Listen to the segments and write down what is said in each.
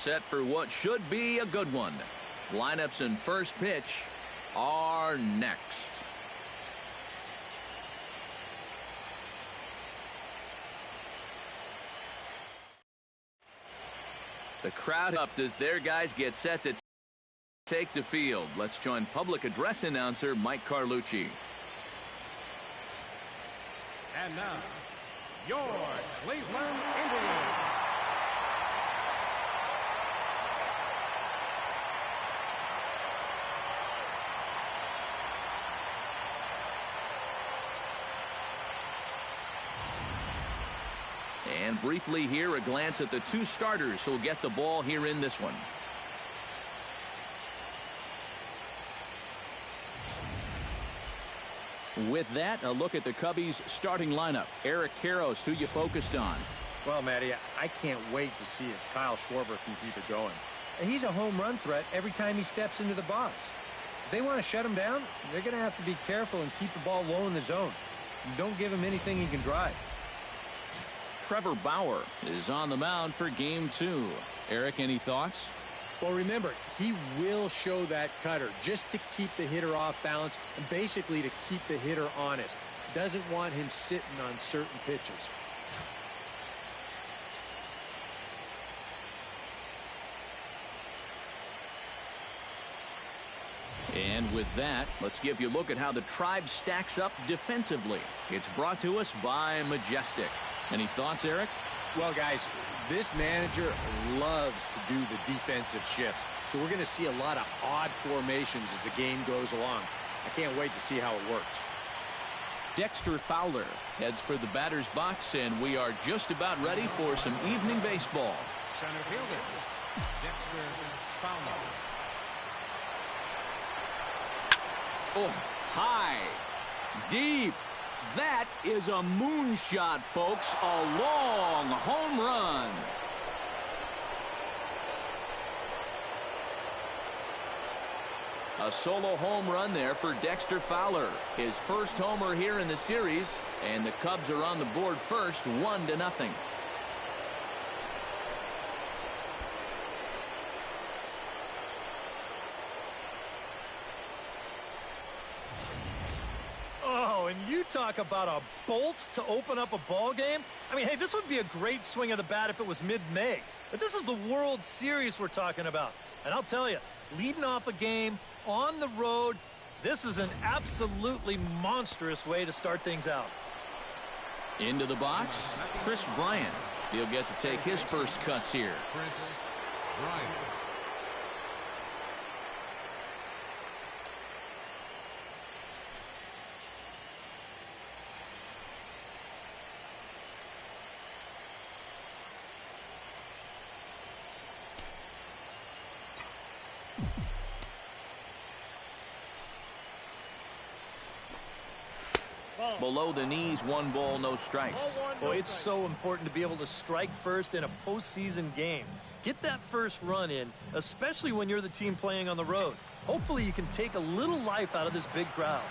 set for what should be a good one. Lineups and first pitch are next. The crowd up as their guys get set to take the field. Let's join public address announcer Mike Carlucci. And now, your Cleveland Indians. And briefly here, a glance at the two starters who'll get the ball here in this one. With that, a look at the Cubbies' starting lineup. Eric Karros, who you focused on. Well, Matty, I can't wait to see if Kyle Schwarber can keep it going. He's a home run threat every time he steps into the box. If they want to shut him down, they're going to have to be careful and keep the ball low in the zone. And don't give him anything he can drive. Trevor Bauer is on the mound for game 2. Eric, any thoughts? Well, remember, he will show that cutter just to keep the hitter off balance and basically to keep the hitter honest. Doesn't want him sitting on certain pitches. And with that, let's give you a look at how the Tribe stacks up defensively. It's brought to us by Majestic. Any thoughts, Eric? Well, guys, this manager loves to do the defensive shifts. So we're going to see a lot of odd formations as the game goes along. I can't wait to see how it works. Dexter Fowler heads for the batter's box, and we are just about ready for some evening baseball. Center fielder, Dexter Fowler. Oh, high, deep. That is a moonshot, folks. A long home run. A solo home run there for Dexter Fowler. His first homer here in the series, and the Cubs are on the board first, 1-0. Oh, and you talk about a bolt to open up a ball game. I mean, hey, this would be a great swing of the bat if it was mid-May. But this is the World Series we're talking about. And I'll tell you, leading off a game on the road, this is an absolutely monstrous way to start things out. Into the box, Chris Bryant. He'll get to take his first cuts here. Chris Bryant. Below the knees, 1 ball, no strikes. Boy, it's so important to be able to strike first in a postseason game. Get that first run in, especially when you're the team playing on the road. Hopefully you can take a little life out of this big crowd.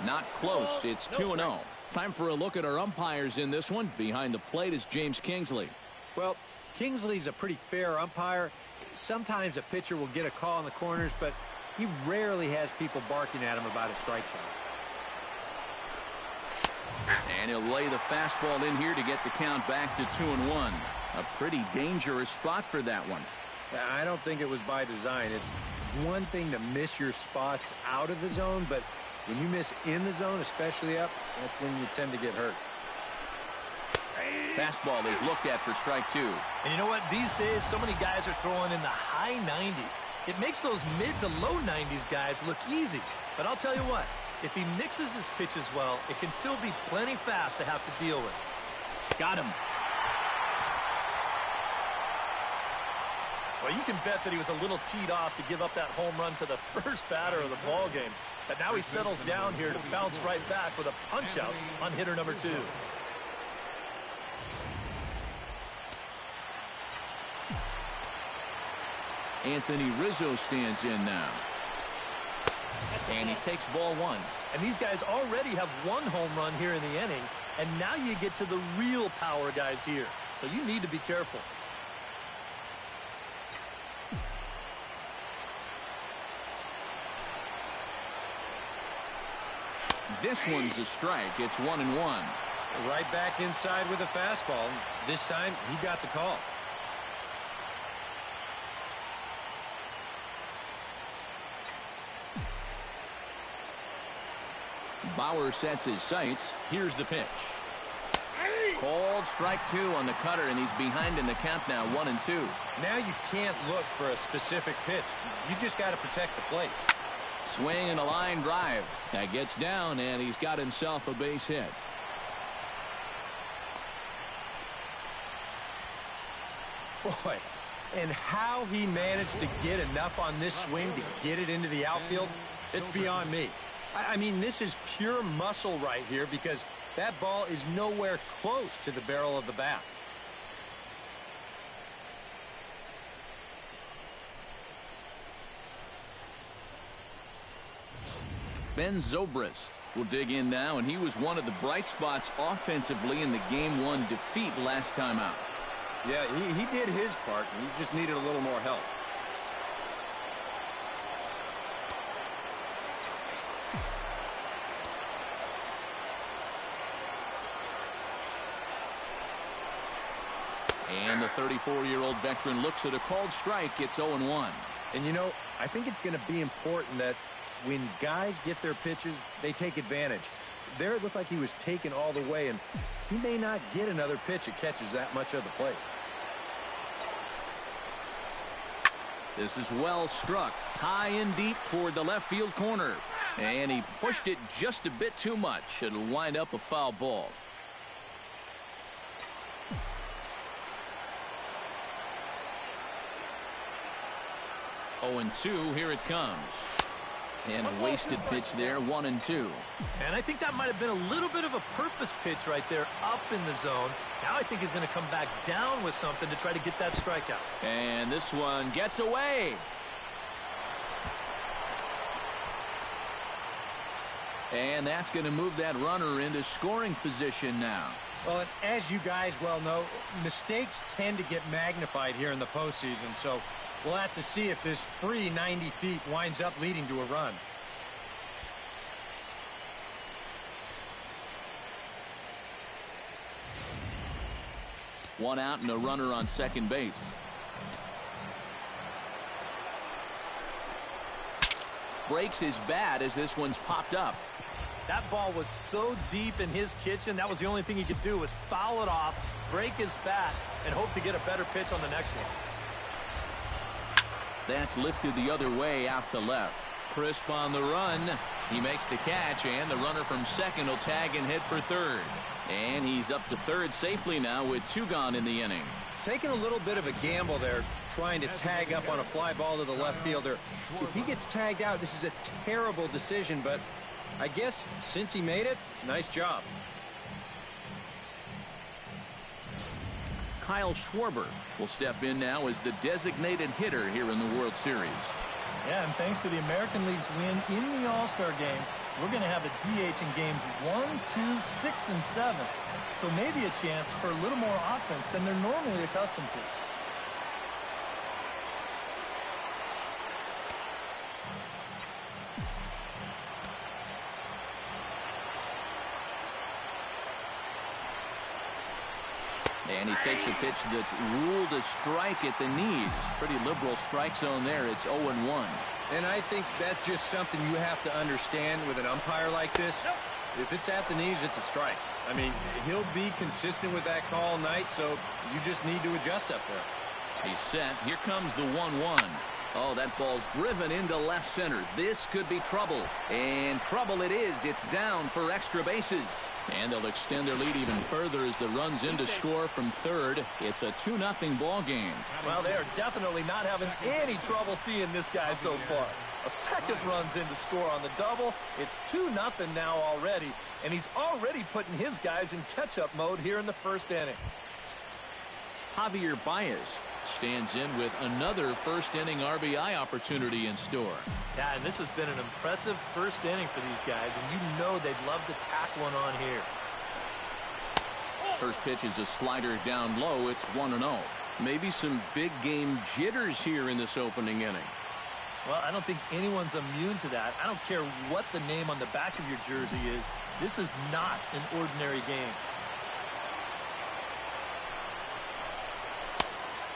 Not close. It's 2-0. Time for a look at our umpires in this one. Behind the plate is James Kingsley. Well, Kingsley's a pretty fair umpire. Sometimes a pitcher will get a call in the corners, but he rarely has people barking at him about a strike shot. And he'll lay the fastball in here to get the count back to 2-1. A pretty dangerous spot for that one. I don't think it was by design. It's one thing to miss your spots out of the zone, but when you miss in the zone, especially up, that's when you tend to get hurt. Fastball is looked at for strike 2. And you know what? These days, so many guys are throwing in the high 90s. It makes those mid to low 90s guys look easy. But I'll tell you what, if he mixes his pitches well, it can still be plenty fast to have to deal with. Got him. Well, you can bet that he was a little teed off to give up that home run to the first batter of the ball game. But now he settles down here to bounce right back with a punch out on hitter number 2. Anthony Rizzo stands in now. And he takes ball one. And these guys already have one home run here in the inning, and now you get to the real power guys here. So you need to be careful. This one's a strike. It's 1-1. Right back inside with a fastball. This time, he got the call. Bauer sets his sights. Here's the pitch. Called strike two on the cutter, and he's behind in the count now, 1-2. Now you can't look for a specific pitch. You just got to protect the plate. Swing and a line drive. That gets down, and he's got himself a base hit. Boy, and how he managed to get enough on this swing to get it into the outfield, it's beyond me. I mean, this is pure muscle right here because that ball is nowhere close to the barrel of the bat. Ben Zobrist will dig in now, and he was one of the bright spots offensively in the Game 1 defeat last time out. Yeah, he did his part, and he just needed a little more help. And the 34-year-old veteran looks at a called strike. It's 0-1. And, you know, I think it's going to be important that when guys get their pitches, they take advantage. There it looked like he was taken all the way, and he may not get another pitch that catches that much of the plate. This is well struck. High and deep toward the left field corner. And he pushed it just a bit too much. It'll wind up a foul ball. Oh, and 2, here it comes. And a wasted pitch there, 1-2. And I think that might have been a little bit of a purpose pitch right there up in the zone. Now I think he's going to come back down with something to try to get that strikeout. And this one gets away. And that's going to move that runner into scoring position now. Well, and as you guys well know, mistakes tend to get magnified here in the postseason, so we'll have to see if this free 90 feet winds up leading to a run. One out and a runner on second base. Breaks his bat as this one's popped up. That ball was so deep in his kitchen, that was the only thing he could do was foul it off, break his bat, and hope to get a better pitch on the next one. That's lifted the other way out to left. Crisp on the run. He makes the catch, and the runner from second will tag and hit for third. And he's up to third safely now with 2 gone in the inning. Taking a little bit of a gamble there, trying to tag up on a fly ball to the left fielder. If he gets tagged out, this is a terrible decision, but I guess since he made it, nice job. Kyle Schwarber will step in now as the designated hitter here in the World Series. Yeah, and thanks to the American League's win in the All-Star game, we're going to have a DH in games 1, 2, 6, and 7. So maybe a chance for a little more offense than they're normally accustomed to. And he takes a pitch that's ruled a strike at the knees. Pretty liberal strike zone there. It's 0-1. And I think that's just something you have to understand with an umpire like this. If it's at the knees, it's a strike. I mean, he'll be consistent with that call all night, so you just need to adjust up there. He's set. Here comes the 1-1. Oh, that ball's driven into left center. This could be trouble. And trouble it is. It's down for extra bases. And they'll extend their lead even further as the run's in to score from third. It's a 2-0 ball game. Well, they are definitely not having any trouble seeing this guy so far. A second run's in to score on the double. It's 2-0 now already, and he's already putting his guys in catch-up mode here in the first inning. Javier Baez stands in with another first-inning RBI opportunity in store. Yeah, and this has been an impressive first inning for these guys, and you know they'd love to tack one on here. First pitch is a slider down low. It's 1-0. Maybe some big game jitters here in this opening inning. Well, I don't think anyone's immune to that. I don't care what the name on the back of your jersey is. This is not an ordinary game.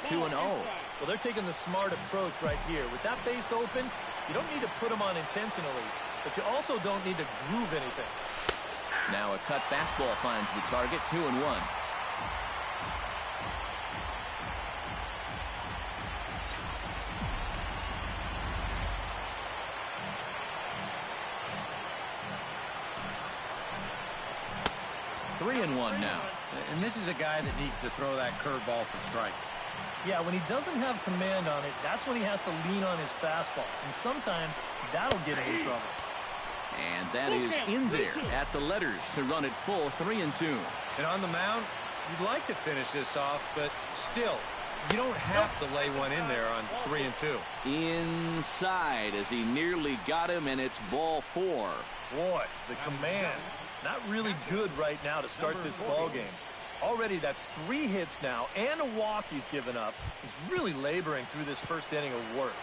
2-0. Well, they're taking the smart approach right here. With that base open, you don't need to put them on intentionally, but you also don't need to groove anything. Now a cut fastball finds the target. 2-1. Now. And this is a guy that needs to throw that curveball for strikes. Yeah, when he doesn't have command on it, that's when he has to lean on his fastball. And sometimes that'll get him in trouble. And that is in there at the letters to run it full 3-2. And on the mound, you'd like to finish this off, but still, you don't have to lay one in there on 3-2. Inside as he nearly got him, and it's ball 4. Boy, the command. Not really good right now to start this ball game. Already that's 3 hits now and a walk he's given up. He's really laboring through this first inning of work.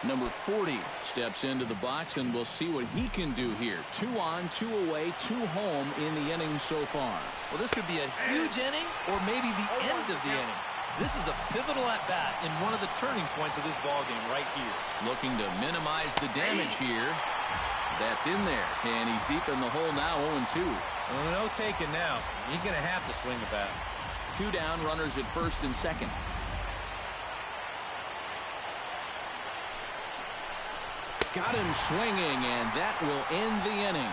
Number 40 steps into the box, and we'll see what he can do here. 2 on, 2 away, 2 home in the inning so far. Well, this could be a huge inning or maybe the end of the inning. This is a pivotal at-bat in one of the turning points of this ball game right here. Looking to minimize the damage here. That's in there, and he's deep in the hole now, 0-2. Well, no taking now. He's going to have to swing the bat. 2 down, runners at first and second. Got him swinging, and that will end the inning.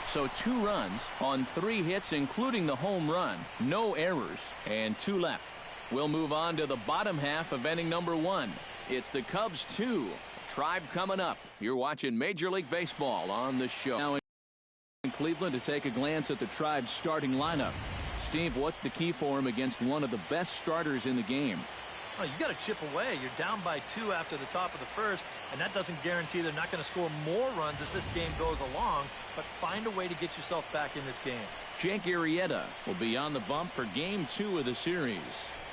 So 2 runs on 3 hits, including the home run. No errors, and 2 left. We'll move on to the bottom half of inning number 1. It's the Cubs 2. Tribe coming up. You're watching Major League Baseball on the show. Now in Cleveland to take a glance at the Tribe's starting lineup. Steve, what's the key for him against one of the best starters in the game? Oh, you got to chip away. You're down by 2 after the top of the first, and that doesn't guarantee they're not going to score more runs as this game goes along, but find a way to get yourself back in this game. Jake Arrieta will be on the bump for game 2 of the series.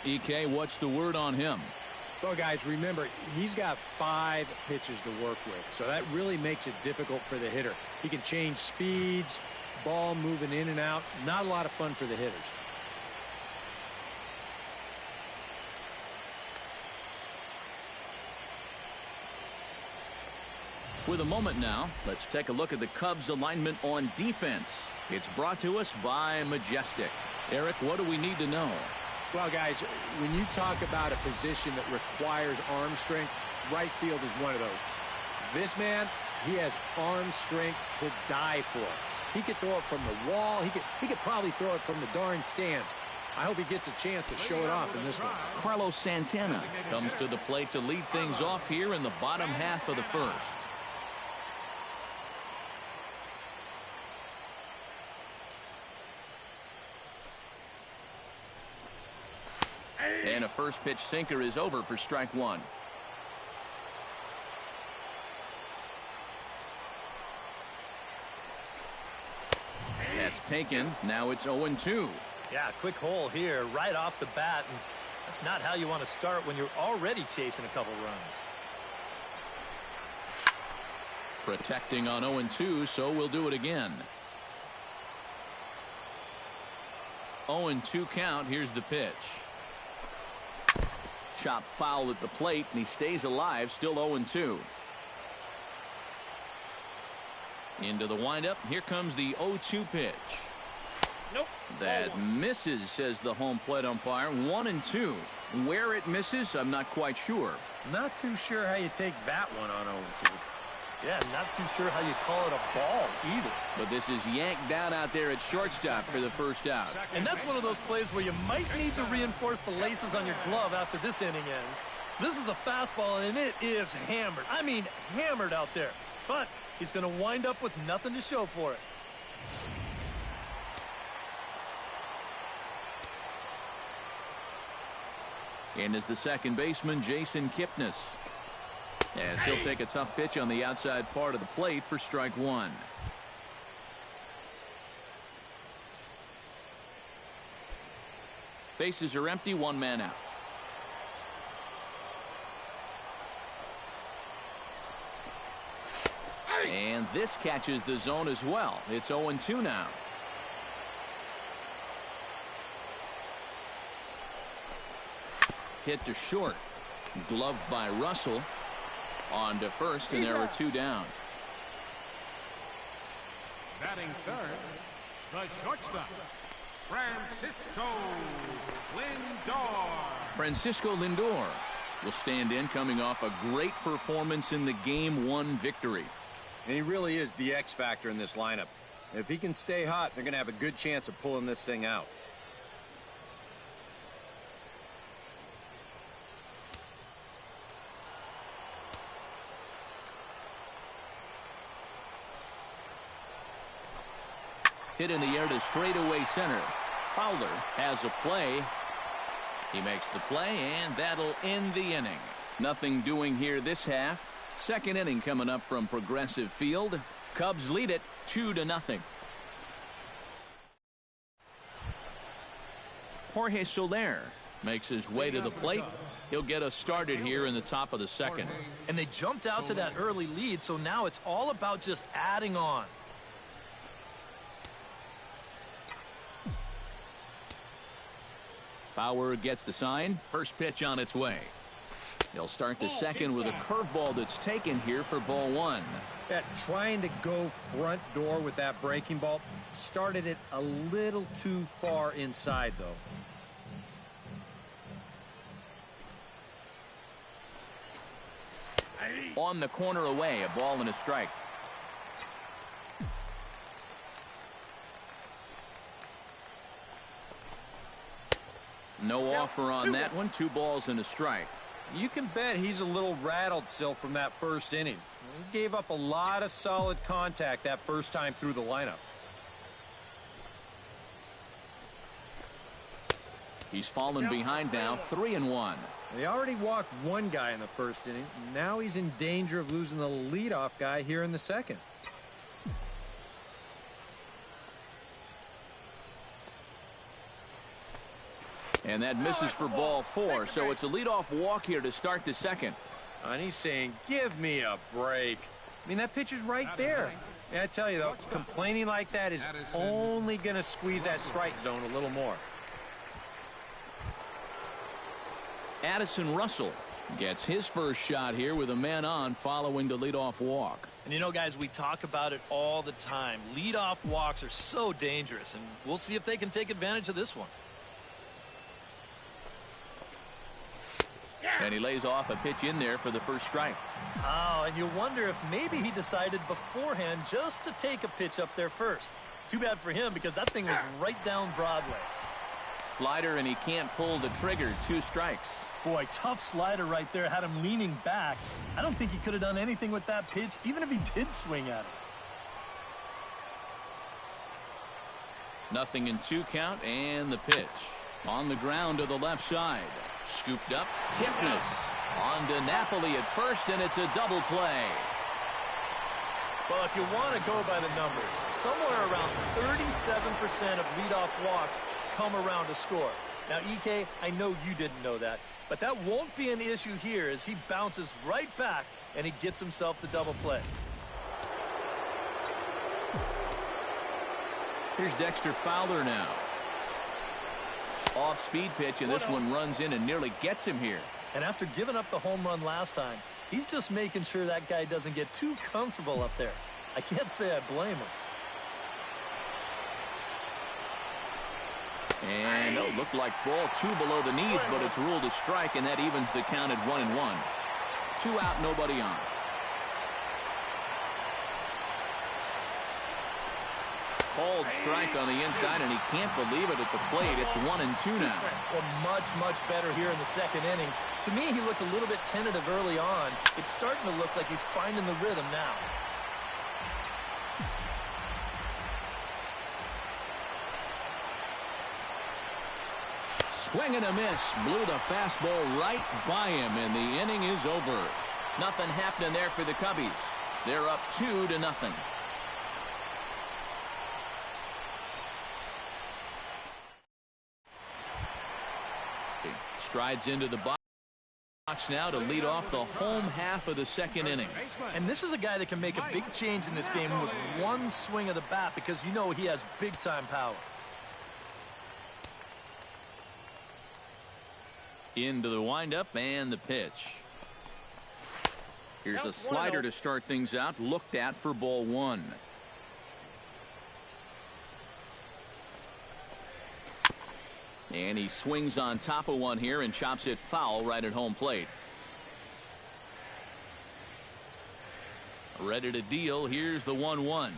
EK, what's the word on him? Well, guys, remember, he's got 5 pitches to work with, so that really makes it difficult for the hitter. He can change speeds, ball moving in and out. Not a lot of fun for the hitters. With a moment now, let's take a look at the Cubs alignment on defense. It's brought to us by Majestic. Eric, what do we need to know? Well, guys, when you talk about a position that requires arm strength, right field is one of those. This man, he has arm strength to die for. He could throw it from the wall. He could probably throw it from the darn stands. I hope he gets a chance to show it off in this one. Carlos Santana comes to the plate to lead things off here in the bottom half of the first. And a first pitch sinker is over for strike 1. That's taken. Now it's 0-2. Yeah, quick hole here right off the bat, and that's not how you want to start when you're already chasing a couple runs. Protecting on 0-2, so we'll do it again. 0-2 count. Here's the pitch. Chop foul at the plate, and he stays alive, still 0-2. Into the windup. Here comes the 0-2 pitch. Nope. That misses, says the home plate umpire. 1-2. Where it misses, I'm not quite sure. Not too sure how you take that one on 0-2. Yeah, not too sure how you call it a ball either. But this is yanked down out there at shortstop for the first out. And that's one of those plays where you might need to reinforce the laces on your glove after this inning ends. This is a fastball, and it is hammered. I mean, hammered out there. But he's going to wind up with nothing to show for it. In is the second baseman, Jason Kipnis. As he'll take a tough pitch on the outside part of the plate for strike one. Bases are empty, one man out. And this catches the zone as well. It's 0-2 now. Hit to short. Gloved by Russell. On to first, and there are two down. Batting third, the shortstop, Francisco Lindor. Francisco Lindor will stand in, coming off a great performance in the Game 1 victory. And he really is the X factor in this lineup. If he can stay hot, they're going to have a good chance of pulling this thing out. Hit in the air to straightaway center. Fowler has a play. He makes the play, and that'll end the inning. Nothing doing here this half. Second inning coming up from Progressive Field. Cubs lead it 2-0. Jorge Soler makes his way to the plate. He'll get us started here in the top of the second. And they jumped out to that early lead, so now it's all about just adding on. Bauer gets the sign. First pitch on its way. They'll start the second with a curveball that's taken here for ball one. Yeah, trying to go front door with that breaking ball. Started it a little too far inside, though. On the corner away, a ball and a strike. No offer on that one. 2 balls and a strike. You can bet he's a little rattled still from that first inning. He gave up a lot of solid contact that first time through the lineup. He's fallen behind now, 3-1. They already walked one guy in the first inning. Now he's in danger of losing the leadoff guy here in the second. And that misses for ball 4, so it's a leadoff walk here to start the second. And he's saying, give me a break. I mean, that pitch is right there. And I tell you, though, complaining like that is only going to squeeze that strike zone a little more. Addison Russell gets his first shot here with a man on following the leadoff walk. And you know, guys, we talk about it all the time. Leadoff walks are so dangerous, and we'll see if they can take advantage of this one. And he lays off a pitch in there for the first strike. Oh, and you wonder if maybe he decided beforehand just to take a pitch up there first. Too bad for him, because that thing was right down Broadway. Slider, and he can't pull the trigger. 2 strikes. Boy, tough slider right there. Had him leaning back. I don't think he could have done anything with that pitch, even if he did swing at it. 0-2 count, and the pitch. On the ground to the left side. Scooped up. Kipnis. On to Napoli at first, and it's a double play. Well, if you want to go by the numbers, somewhere around 37% of leadoff walks come around to score. Now, EK, I know you didn't know that, but that won't be an issue here as he bounces right back and he gets himself the double play. Here's Dexter Fowler now. Off-speed pitch, and this one runs in and nearly gets him here. And after giving up the home run last time, he's just making sure that guy doesn't get too comfortable up there. I can't say I blame him. And it looked like ball 2 below the knees, but it's ruled a strike, and that evens the count at 1-1. 2 out, nobody on. Called strike on the inside, and he can't believe it at the plate. It's 1-2 now. Well, much better here in the second inning. To me, he looked a little bit tentative early on. It's starting to look like he's finding the rhythm now. Swing and a miss. Blew the fastball right by him, and the inning is over. Nothing happening there for the Cubbies. They're up 2-0. Strides into the box now to lead off the home half of the second inning. And this is a guy that can make a big change in this game with one swing of the bat, because you know he has big-time power. Into the windup and the pitch. Here's a slider to start things out, looked at for ball one. And he swings on top of one here and chops it foul right at home plate. Ready to deal. Here's the 1-1.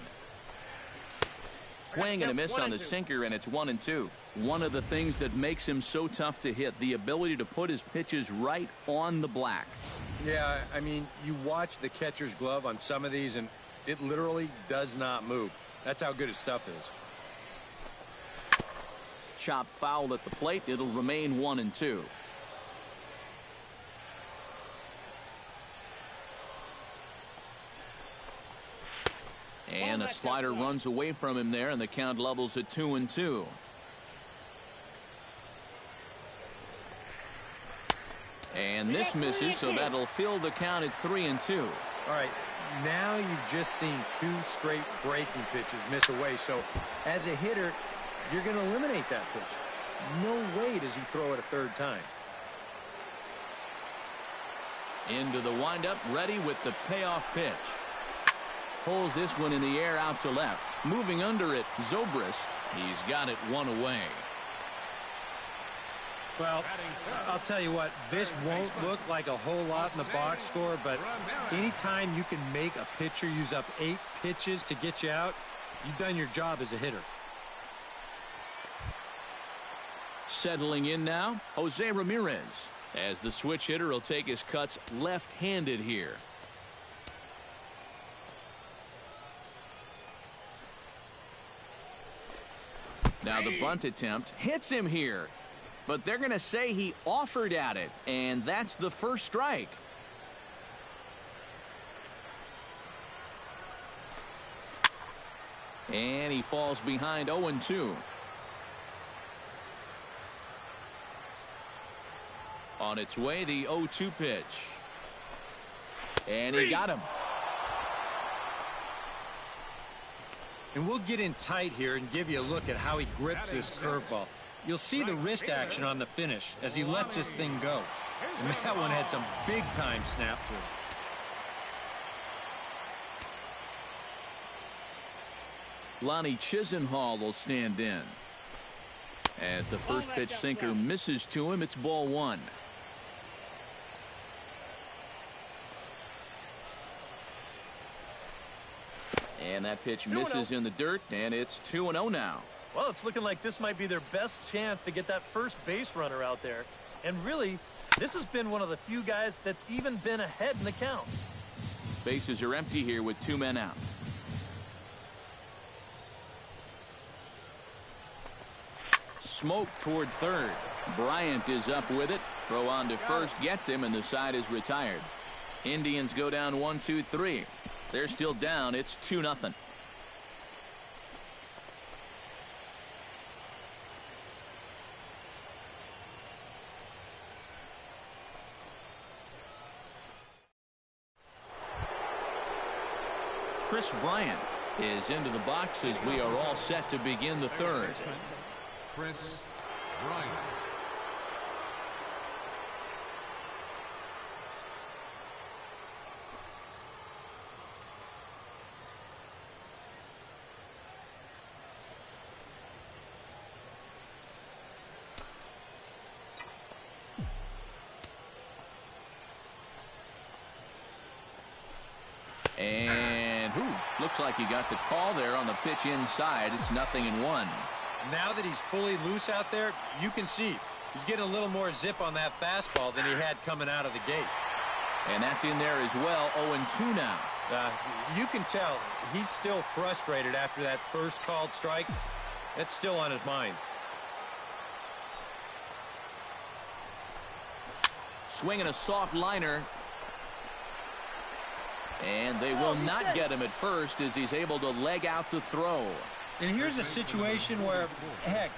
Swing and a miss on the sinker, and it's 1-2. One of the things that makes him so tough to hit, the ability to put his pitches right on the black. Yeah, I mean, you watch the catcher's glove on some of these, and it literally does not move. That's how good his stuff is. Chop foul at the plate. It'll remain 1-2. And a slider runs away from him there, and the count levels at 2-2. And this misses, so that'll fill the count at 3-2. All right, now you've just seen two straight breaking pitches miss away. So as a hitter, you're going to eliminate that pitch. No way does he throw it a third time. Into the windup, ready with the payoff pitch. Pulls this one in the air out to left. Moving under it, Zobrist. He's got it one away. Well, I'll tell you what, this won't look like a whole lot in the box score, but anytime you can make a pitcher use up 8 pitches to get you out, you've done your job as a hitter. Settling in now, Jose Ramirez, as the switch hitter will take his cuts left-handed here. Now the bunt attempt hits him here, but they're going to say he offered at it, and that's the first strike. And he falls behind 0-2. On its way, the 0-2 pitch. And he got him. And we'll get in tight here and give you a look at how he grips this curveball. You'll see the wrist action on the finish as he lets this thing go. And that one had some big-time snap to it. Lonnie Chisenhall will stand in. As the first pitch sinker misses to him, it's ball one. And that pitch misses in the dirt, and it's 2-0 now. Well, it's looking like this might be their best chance to get that first base runner out there. And really, this has been one of the few guys that's even been ahead in the count. Bases are empty here with 2 men out. Smoke toward third. Bryant is up with it. Throw on to first gets him, and the side is retired. Indians go down 1-2-3. They're still down. It's 2-0. Chris Bryant is into the box as we are all set to begin the third. Chris Bryant. And looks like he got the call there on the pitch inside. It's 0-1. Now that he's fully loose out there, you can see he's getting a little more zip on that fastball than he had coming out of the gate. And that's in there as well. 0-2 now. You can tell he's still frustrated after that first called strike. That's still on his mind. Swinging a soft liner. And they will not get him at first as he's able to leg out the throw. And here's a situation where, heck,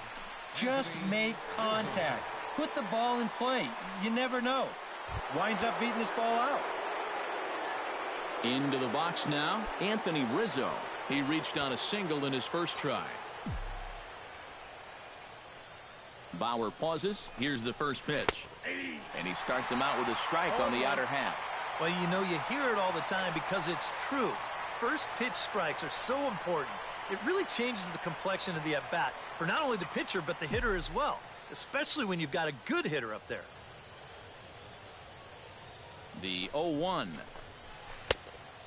just make contact. Put the ball in play. You never know. Winds up beating this ball out. Into the box now, Anthony Rizzo. He reached on a single in his first try. Bauer pauses. Here's the first pitch. And he starts him out with a strike on the outer half. Well, you know, you hear it all the time because it's true. First pitch strikes are so important. It really changes the complexion of the at-bat for not only the pitcher but the hitter as well, especially when you've got a good hitter up there. The 0-1.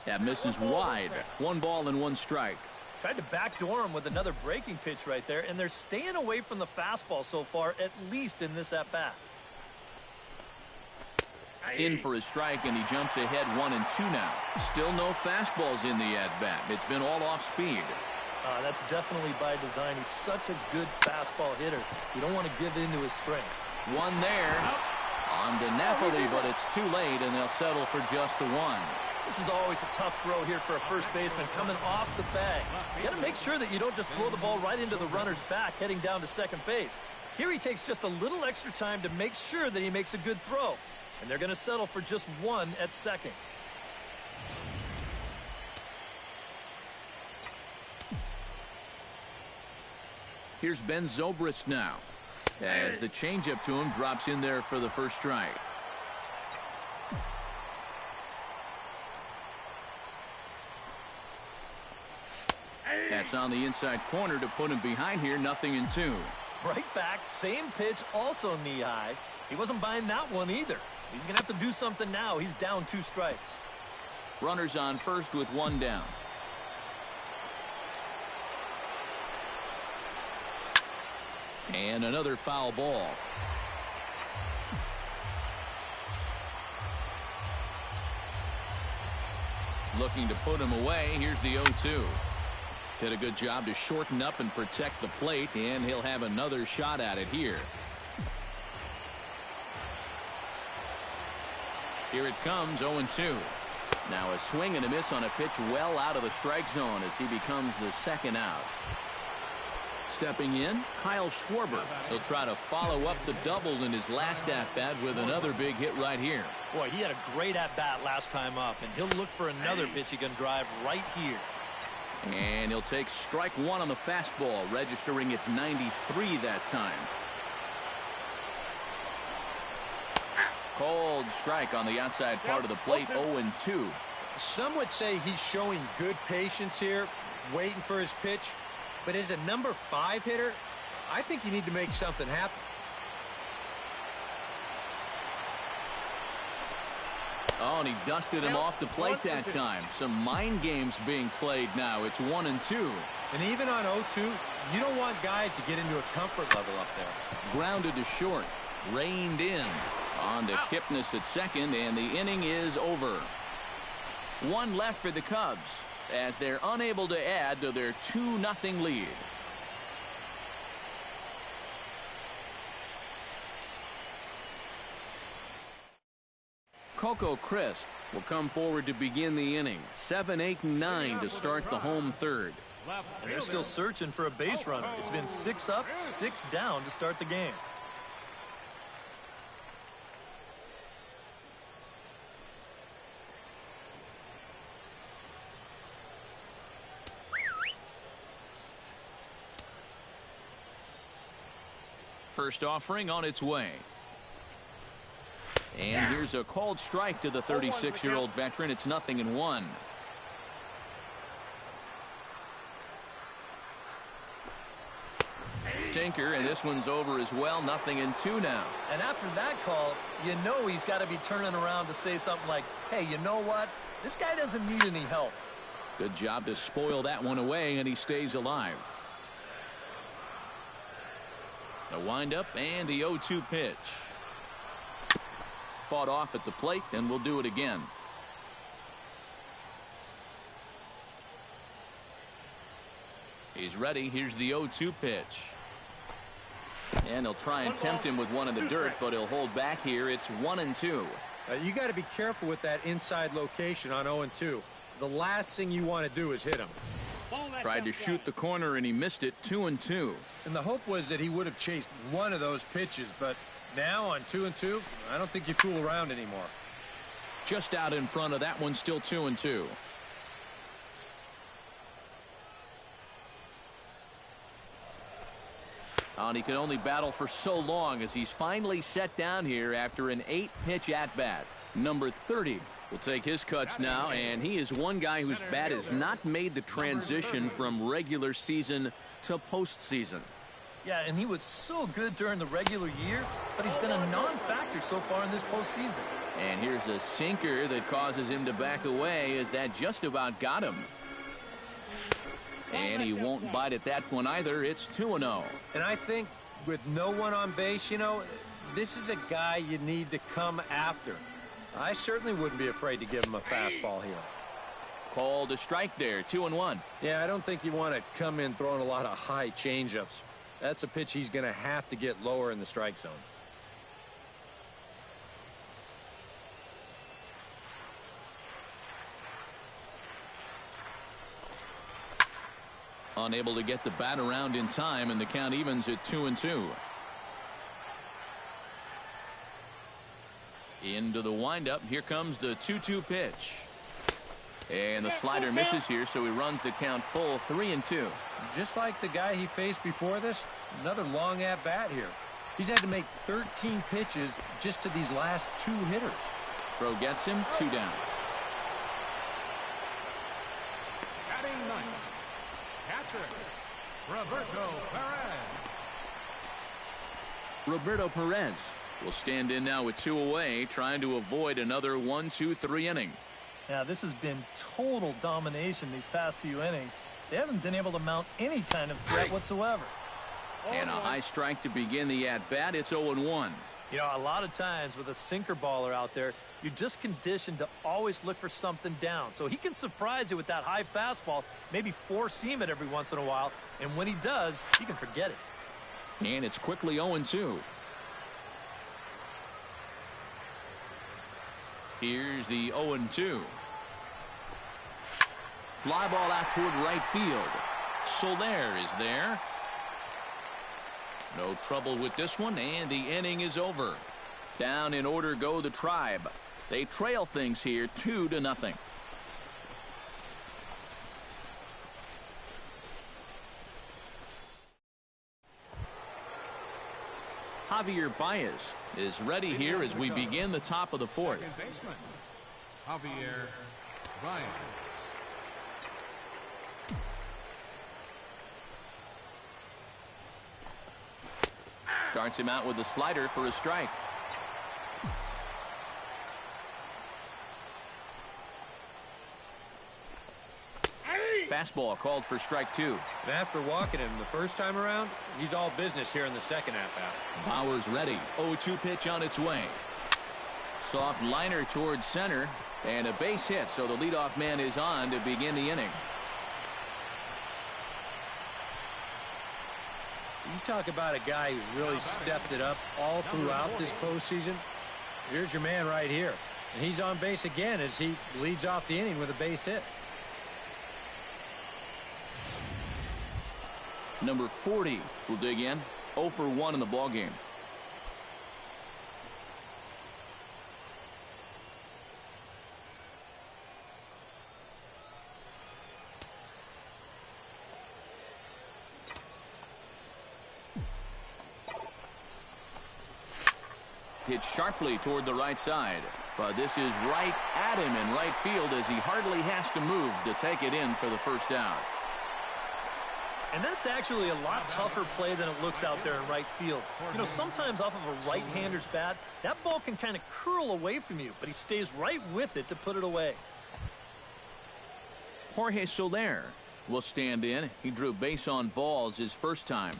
That misses wide. 1 ball and 1 strike. Tried to backdoor him with another breaking pitch right there, and they're staying away from the fastball so far, at least in this at-bat. In for a strike, and he jumps ahead 1 and 2 now. Still no fastballs in the at-bat. It's been all off speed. That's definitely by design. He's such a good fastball hitter. You don't want to give in to his strength. One there on to Napoli, but it's too late, and they'll settle for just the 1. This is always a tough throw here for a first baseman coming off the bag. You got to make sure that you don't just throw the ball right into the runner's back heading down to second base. Here he takes just a little extra time to make sure that he makes a good throw. And they're going to settle for just 1 at second. Here's Ben Zobrist now, as the changeup to him drops in there for the first strike. That's on the inside corner to put him behind here. 0-2. Right back, same pitch, also knee high. He wasn't buying that one either. He's going to have to do something now. He's down 2 strikes. Runners on first with 1 down. And another foul ball. Looking to put him away. Here's the 0-2. Did a good job to shorten up and protect the plate, and he'll have another shot at it here. Here it comes, 0-2. Now a swing and a miss on a pitch well out of the strike zone as he becomes the second out. Stepping in, Kyle Schwarber. He'll try to follow up the double in his last at-bat with another big hit right here. Boy, he had a great at-bat last time up, and he'll look for another pitch he can drive right here. And he'll take strike 1 on the fastball, registering at 93 that time. Cold strike on the outside part of the plate, 0-2. Some would say he's showing good patience here, waiting for his pitch. But as a number 5 hitter, I think you need to make something happen. Oh, and he dusted him off the plate that time. Some mind games being played now. It's 1-2. And even on 0-2, you don't want guys to get into a comfort level up there. Grounded to short. Reined in. On to Kipnis at second, and the inning is over. 1 left for the Cubs as they're unable to add to their 2-0 lead. Coco Crisp will come forward to begin the inning. 7, 8, and 9 to start the home third. And they're still searching for a base runner. It's been 6 up, 6 down to start the game. First offering on its way. And here's a called strike to the 36-year-old veteran. It's 0-1. Sinker, and this one's over as well. 0-2 now. And after that call, you know he's got to be turning around to say something like, hey, you know what? This guy doesn't need any help. Good job to spoil that one away, and he stays alive. The windup and the 0-2 pitch. Fought off at the plate, and we'll do it again. He's ready. Here's the 0-2 pitch. And he'll try and tempt him with one in the dirt, but he'll hold back here. It's 1-2. You got to be careful with that inside location on 0-2. The last thing you want to do is hit him. Tried to shoot the corner, and he missed it. 2-2. And the hope was that he would have chased one of those pitches, but now on 2-2, I don't think you fool around anymore. Just out in front of that one, still 2-2. And he can only battle for so long as he's finally set down here after an 8-pitch at-bat. Number 30 will take his cuts now, and he is one guy whose bat has not made the transition from regular season to postseason. Yeah, and he was so good during the regular year, but he's been a non-factor so far in this postseason. And here's a sinker that causes him to back away as that just about got him. And he won't bite at that one either. It's 2-0. And I think with no one on base, you know, this is a guy you need to come after. I certainly wouldn't be afraid to give him a fastball here. Called a strike there, 2-1. Yeah, I don't think you want to come in throwing a lot of high changeups. That's a pitch he's going to have to get lower in the strike zone. Unable to get the bat around in time, and the count evens at 2-2. Into the windup. Here comes the 2-2 pitch. And the slider misses here, so he runs the count full, 3-2. Just like the guy he faced before this, another long at-bat here. He's had to make 13 pitches just to these last 2 hitters. Throw gets him, 2 down. Batting ninth, catcher, Roberto Perez. Roberto Perez will stand in now with 2 away, trying to avoid another 1-2-3 inning. Now, this has been total domination these past few innings. They haven't been able to mount any kind of threat whatsoever. And a high strike to begin the at-bat. It's 0-1. You know, a lot of times with a sinker baller out there, you're just conditioned to always look for something down. So he can surprise you with that high fastball, maybe four-seam it every once in a while. And when he does, you can forget it. And it's quickly 0-2. Here's the 0-2. Fly ball out toward right field. Soler is there. No trouble with this one, and the inning is over. Down in order go the Tribe. They trail things here 2-0. Javier Baez is ready here as we begin the top of the 4th. Second baseman, Javier Baez. Starts him out with a slider for a strike. Fastball called for strike 2. And after walking him the first time around, he's all business here in the second at-bat. Bauer's ready. 0-2 pitch on its way. Soft liner towards center, and a base hit, so the leadoff man is on to begin the inning. You talk about a guy who's really stepped it up all throughout this postseason. Here's your man right here. And he's on base again as he leads off the inning with a base hit. Number 40 will dig in. 0 for 1 in the ballgame. Hit sharply toward the right side. But this is right at him in right field as he hardly has to move to take it in for the first out. And that's actually a lot tougher play than it looks out there in right field. You know, sometimes off of a right-hander's bat, that ball can kind of curl away from you, but he stays right with it to put it away. Jorge Soler will stand in. He drew base on balls his first time.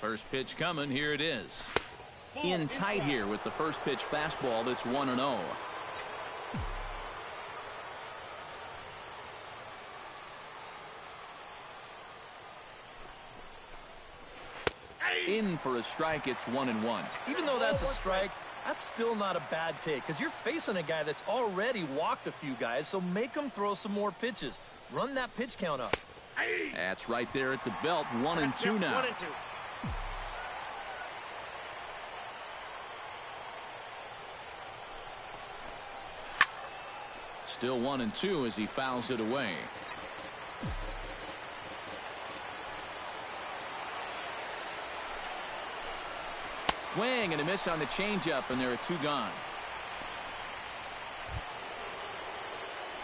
First pitch coming. Here it is. In tight here with the first pitch fastball that's 1-0. In for a strike, it's 1-1. Even though that's a strike, that's still not a bad take because you're facing a guy that's already walked a few guys, so make him throw some more pitches. Run that pitch count up. That's right there at the belt. 1-2 now. 1-2. Still 1-2 as he fouls it away. Swing and a miss on the changeup, and there are 2 gone.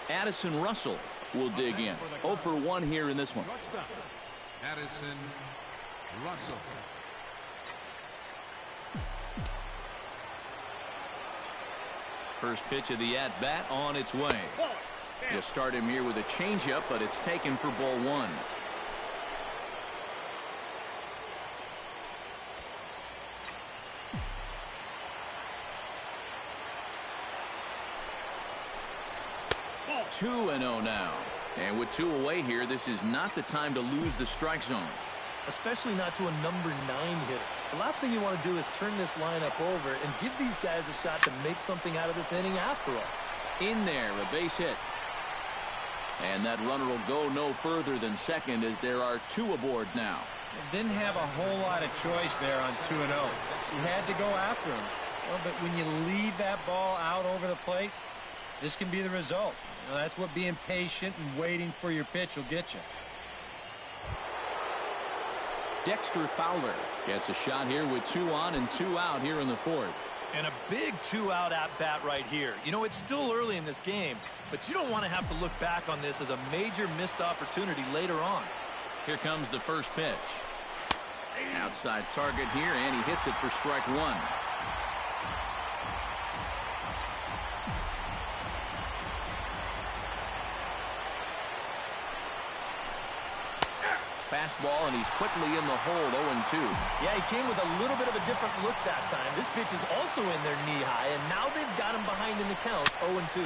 Addison Russell will dig in. 0 for 1 here in this one. Shortstop, Addison Russell. First pitch of the at-bat on its way. You'll start him here with a changeup, but it's taken for ball 1. Two and 0 now. And with 2 away here, this is not the time to lose the strike zone. Especially not to a number 9 hitter. The last thing you want to do is turn this lineup over and give these guys a shot to make something out of this inning after all. In there, a base hit. And that runner will go no further than second as there are 2 aboard now. Didn't have a whole lot of choice there on 2-0. You had to go after him. Well, but when you leave that ball out over the plate, this can be the result. You know, that's what being patient and waiting for your pitch will get you. Dexter Fowler gets a shot here with 2 on and 2 out here in the 4th. And a big 2-out at-bat right here. You know, it's still early in this game, but you don't want to have to look back on this as a major missed opportunity later on. Here comes the first pitch. Outside target here, and he hits it for strike 1. Fastball, and he's quickly in the hold. 0-2. Yeah, he came with a little bit of a different look that time. This pitch is also in there knee-high, and now they've got him behind in the count. 0-2.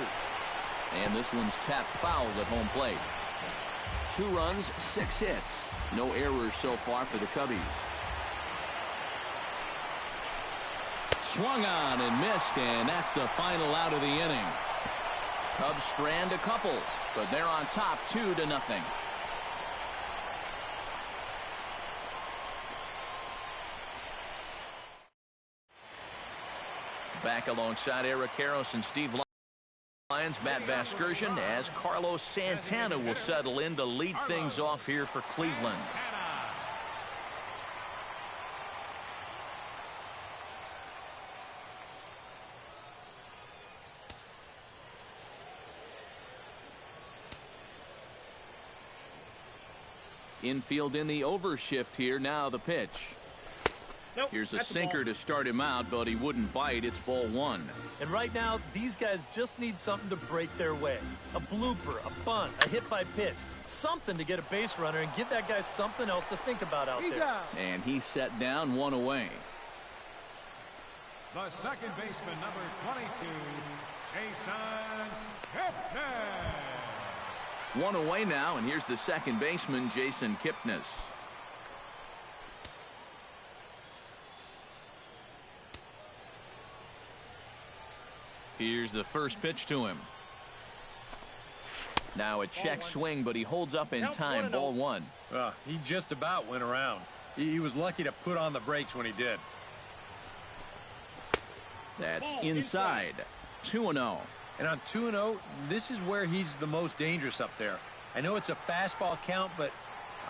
And this one's tapped foul at home plate. 2 runs, 6 hits. No errors so far for the Cubbies. Swung on and missed, and that's the final out of the inning. Cubs strand a couple, but they're on top 2-0. Back alongside Eric Karros and Steve Lyons, Matt Vasgersian, as Carlos Santana will settle in to lead things off here for Cleveland. Infield in the overshift here. Now the pitch. Nope, Here's a that's the sinker ball. to start him out, but he wouldn't bite. It's ball 1. And right now, these guys just need something to break their way. A blooper, a bunt, a hit by pitch. Something to get a base runner and give that guy something else to think about out there. And he's set down 1 away. The second baseman, number 22, Jason Kipnis. 1 away now, and here's the second baseman, Jason Kipnis. Here's the first pitch to him. Now a check swing, but he holds up in time. Ball 1. He just about went around. He was lucky to put on the brakes when he did. That's inside. 2-0. And on 2-0, this is where he's the most dangerous up there. I know it's a fastball count, but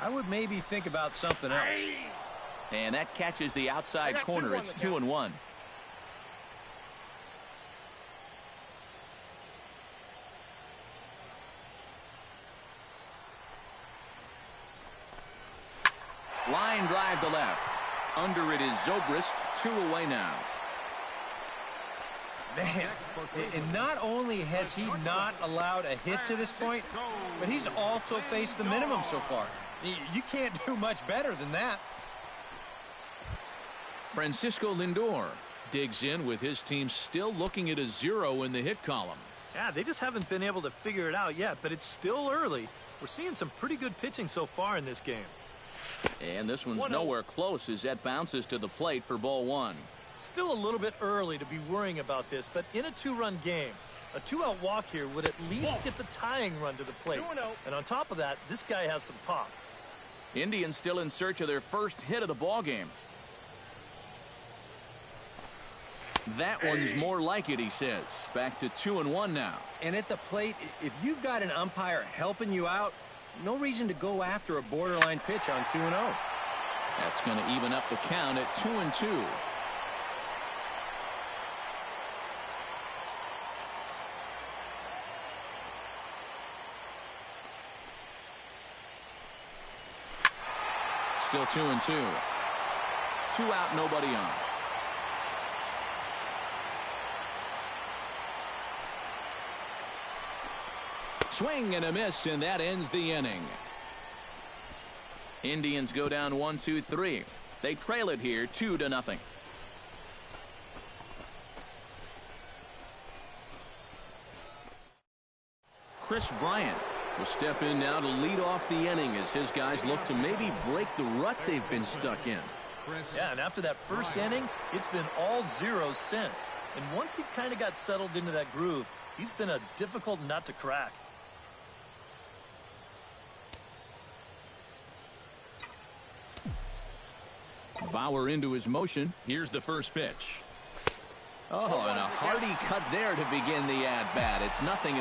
I would maybe think about something else. And that catches the outside corner. It's 2-1. Line drive to left. Under it is Zobrist. 2 away now. Man, and not only has he not allowed a hit to this point, but he's also faced the minimum so far. You can't do much better than that. Francisco Lindor digs in with his team still looking at a 0 in the hit column. Yeah, they just haven't been able to figure it out yet, but it's still early. We're seeing some pretty good pitching so far in this game. And this one's nowhere close as that bounces to the plate for ball one. Still a little bit early to be worrying about this, but in a two-run game, a two-out walk here would at least get the tying run to the plate. And on top of that, this guy has some pop. Indians still in search of their first hit of the ball game. That one's more like it, he says. Back to 2-1 now. And at the plate, if you've got an umpire helping you out, no reason to go after a borderline pitch on 2-0. That's going to even up the count at 2-2. Still 2-2. 2 out, nobody on. Swing and a miss, and that ends the inning. Indians go down 1-2-3. They trail it here 2-0. Chris Bryant will step in now to lead off the inning as his guys look to maybe break the rut they've been stuck in. Yeah, and after that first inning, it's been all zeros since. And once he kind of got settled into that groove, he's been a difficult nut to crack. Bauer into his motion. Here's the first pitch. Oh, and a hearty cut there to begin the at-bat. It's 0-1.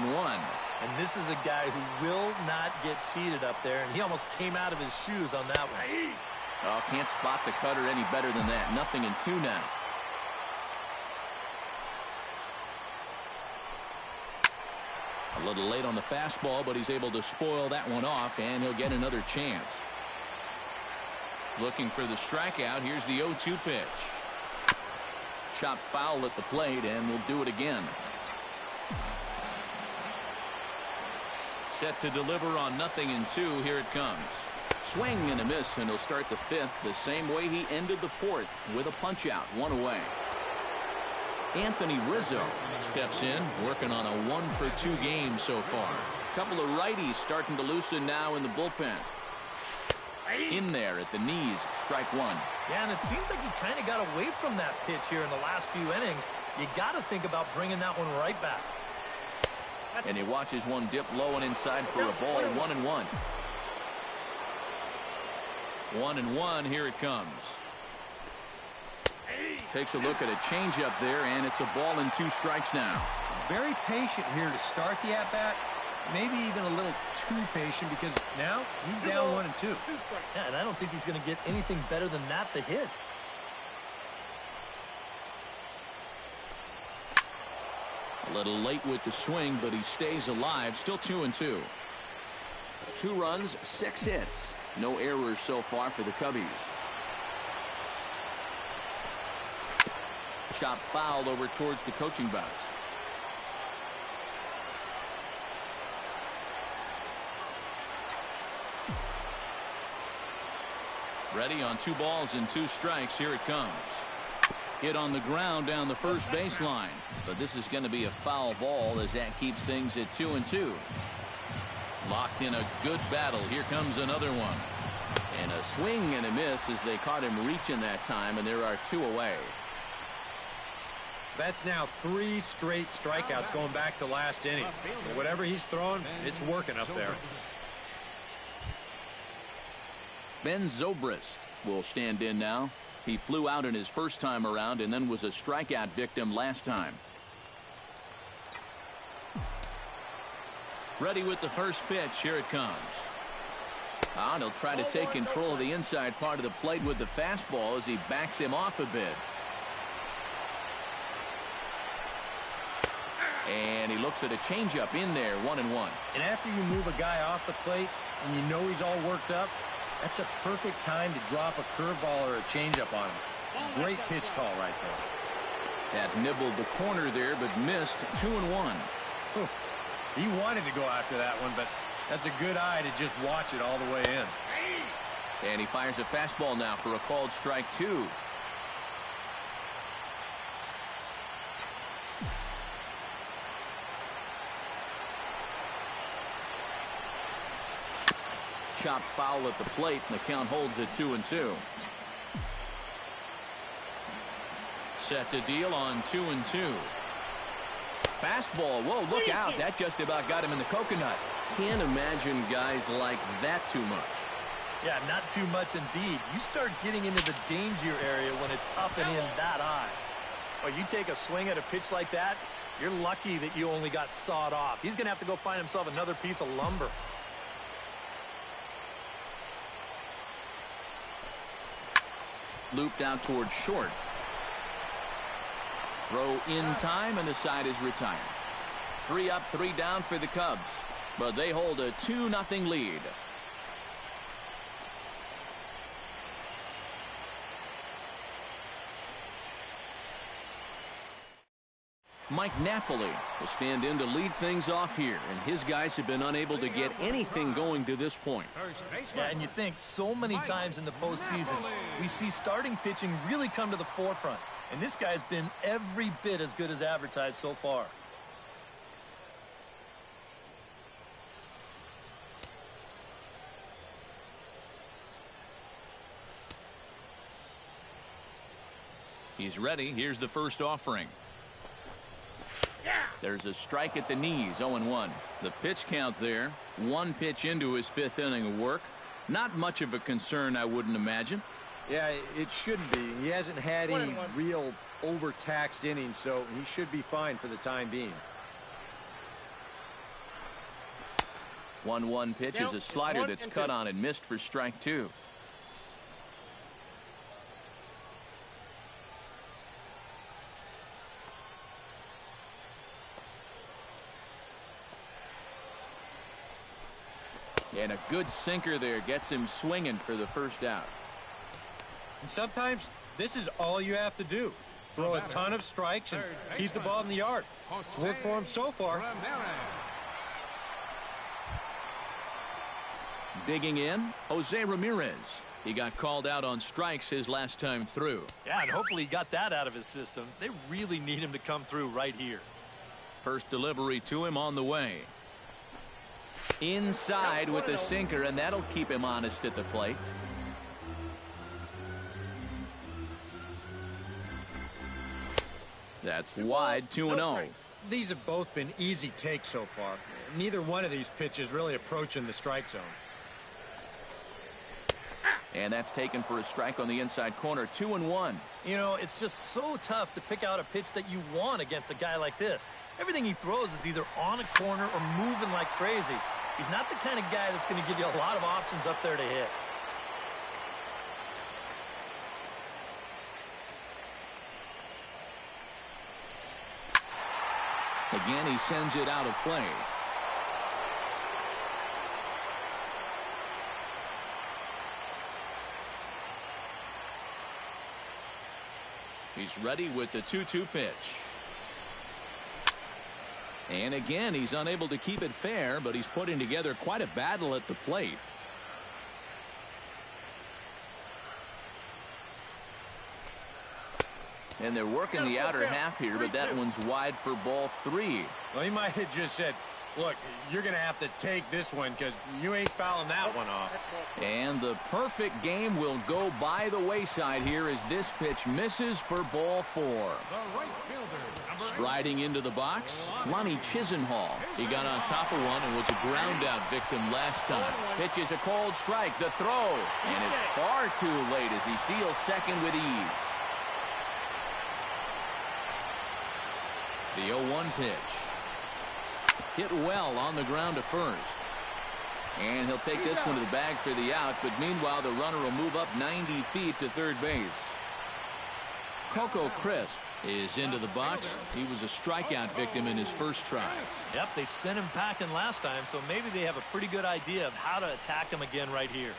And this is a guy who will not get cheated up there, and he almost came out of his shoes on that one. Oh, can't spot the cutter any better than that. 0-2 now. A little late on the fastball, but he's able to spoil that one off, and he'll get another chance. Looking for the strikeout. Here's the 0-2 pitch. Chopped foul at the plate, and we'll do it again. Set to deliver on 0-2. Here it comes. Swing and a miss, and he'll start the fifth the same way he ended the fourth, with a punch out, 1 away. Anthony Rizzo steps in, working on a 1-for-2 game so far. A couple of righties starting to loosen now in the bullpen. In there at the knees, strike one. Yeah, and it seems like he kind of got away from that pitch here in the last few innings. You got to think about bringing that one right back. And he watches one dip low and inside for a ball. 1-1. 1-1. Here it comes. Takes a look at a changeup there, and it's a ball and 2 strikes now. Very patient here to start the at-bat. Maybe even a little too patient because now he's down 1-2. Yeah, and I don't think he's going to get anything better than that to hit. A little late with the swing, but he stays alive. Still 2-2. 2 runs, 6 hits. No errors so far for the Cubbies. Chop fouled over towards the coaching box. Ready on 2 balls and 2 strikes. Here it comes. Hit on the ground down the first baseline. But this is going to be a foul ball as that keeps things at 2-2. Locked in a good battle. Here comes another one. And a swing and a miss as they caught him reaching that time, and there are 2 away. That's now 3 straight strikeouts going back to last inning. Whatever he's throwing, it's working up there. Ben Zobrist will stand in now. He flew out in his first time around and then was a strikeout victim last time. Ready with the first pitch. Here it comes. And he'll try to take control of the inside part of the plate with the fastball as he backs him off a bit. And he looks at a changeup in there, 1-1. And after you move a guy off the plate and you know he's all worked up, that's a perfect time to drop a curveball or a changeup on him. Great pitch call right there. That nibbled the corner there, but missed. 2-1. He wanted to go after that one, but that's a good eye to just watch it all the way in. And he fires a fastball now for a called strike 2. chopped foul at the plate, and the count holds at 2-2. Set to deal on 2-2. Fastball. Whoa, look out. That just about got him in the coconut. Can't imagine guys like that too much. Yeah, not too much indeed. You start getting into the danger area when it's up and in that high. Well, you take a swing at a pitch like that, you're lucky that you only got sawed off. He's going to have to go find himself another piece of lumber. Looped out towards short. Throw in time, and the side is retired. 3 up, 3 down for the Cubs, but they hold a 2-0 lead. Mike Napoli will stand in to lead things off here, and his guys have been unable to get anything going to this point. Yeah, and you think so many times in the postseason, we see starting pitching really come to the forefront. And this guy's been every bit as good as advertised so far. He's ready. Here's the first offering. There's a strike at the knees, 0-1. The pitch count there, 1 pitch into his 5th inning of work. Not much of a concern, I wouldn't imagine. Yeah, it shouldn't be. He hasn't had any real overtaxed innings, so he should be fine for the time being. 1-1 pitch is a slider that's cut on and missed for strike 2. And a good sinker there gets him swinging for the first out. And sometimes this is all you have to do. Throw a ton of strikes and keep the ball in the yard. It's worked for him so far. Digging in, Jose Ramirez. He got called out on strikes his last time through. Yeah, and hopefully he got that out of his system. They really need him to come through right here. First delivery to him on the way. Inside with the sinker, and that'll keep him honest at the plate. That's wide, 2-0. These have both been easy takes so far. Neither one of these pitches really approaching the strike zone. And that's taken for a strike on the inside corner, 2-1. You know, it's just so tough to pick out a pitch that you want against a guy like this. Everything he throws is either on a corner or moving like crazy. He's not the kind of guy that's going to give you a lot of options up there to hit. Again, he sends it out of play. He's ready with the 2-2 pitch. And again, he's unable to keep it fair, but he's putting together quite a battle at the plate. And they're working the outer half here, but that one's wide for ball 3. Well, he might have just said, look, you're going to have to take this one because you ain't fouling that one off. And the perfect game will go by the wayside here as this pitch misses for ball 4. Striding into the box, Lonnie Chisenhall. He got on top of one and was a ground out victim last time. Pitch is a cold strike, the throw, and it's far too late as he steals second with ease. The 0-1 pitch. Hit well on the ground to first. And he'll take this one to the bag for the out, but meanwhile the runner will move up 90 feet to third base. Coco Crisp is into the box. He was a strikeout victim in his first try. Yep, they sent him packing last time, so maybe they have a pretty good idea of how to attack him again right here.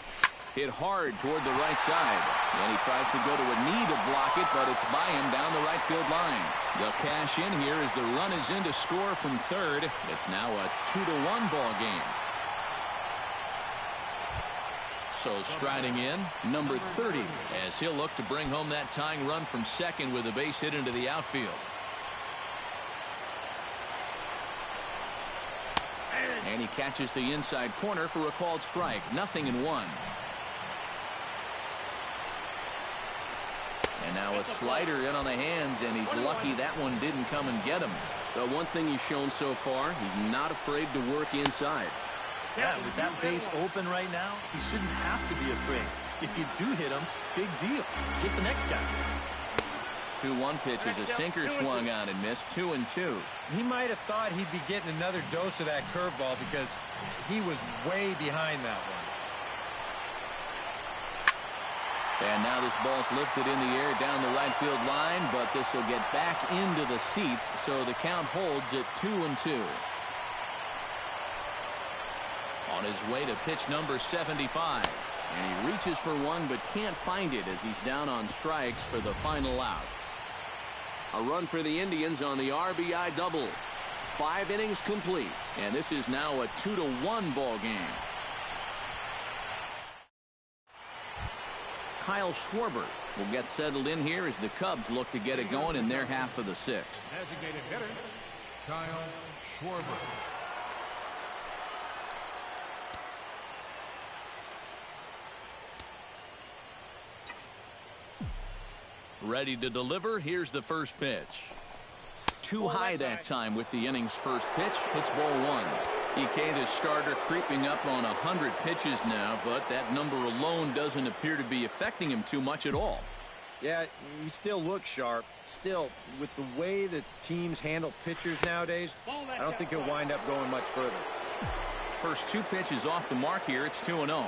Hit hard toward the right side. And he tries to go to a knee to block it, but it's by him down the right field line. They'll cash in here as the run is in to score from third. It's now a 2-1 ball game. So striding in, number 30, as he'll look to bring home that tying run from second with a base hit into the outfield. And he catches the inside corner for a called strike. 0-1. And now a slider in on the hands, and he's lucky that one didn't come and get him. The one thing he's shown so far, he's not afraid to work inside. Yeah, with that base open right now, he shouldn't have to be afraid. If you do hit him, big deal. Get the next guy. 2-1 pitch is a sinker swung on and missed. 2-2. He might have thought he'd be getting another dose of that curveball because he was way behind that one. And now this ball's lifted in the air down the right field line, but this will get back into the seats, so the count holds at 2-2. On his way to pitch number 75. And he reaches for one but can't find it as he's down on strikes for the final out. A run for the Indians on the RBI double. 5 innings complete, and this is now a 2-1 ball game. Kyle Schwarber will get settled in here as the Cubs look to get it going in their half of the 6th. Designated hitter, Kyle Schwarber. Ready to deliver. Here's the first pitch. Too high that time with the inning's first pitch. It's ball 1. EK, the starter, creeping up on 100 pitches now, but that number alone doesn't appear to be affecting him too much at all. Yeah, he still looks sharp. Still, with the way that teams handle pitchers nowadays, I don't think he'll wind up going much further. First 2 pitches off the mark here. It's 2-0.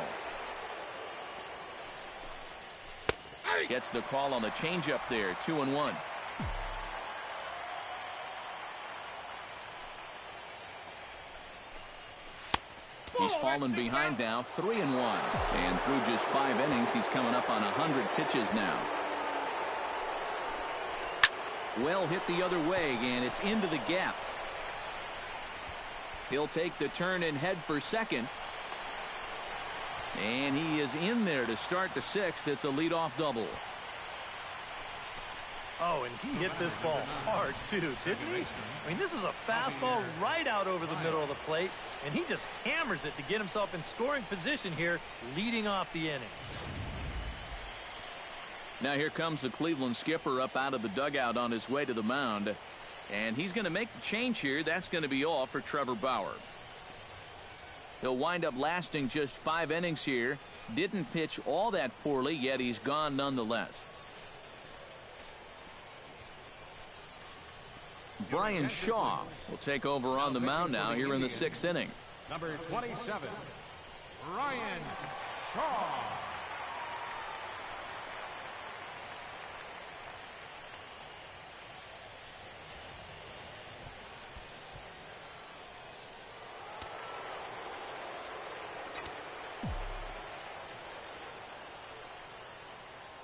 Gets the call on the changeup there. 2-1. He's fallen behind now. 3-1. And through just 5 innings, he's coming up on 100 pitches now. Well hit the other way, and it's into the gap. He'll take the turn and head for second. And he is in there to start the 6th. It's a leadoff double. Oh, and he hit this ball hard, too, didn't he? I mean, this is a fastball right out over the middle of the plate, and he just hammers it to get himself in scoring position here, leading off the inning. Now here comes the Cleveland skipper up out of the dugout on his way to the mound. And he's going to make the change here. That's going to be all for Trevor Bauer. He'll wind up lasting just 5 innings here. Didn't pitch all that poorly, yet he's gone nonetheless. Brian Shaw will take over on the mound now here in the 6th inning. Number 27, Brian Shaw.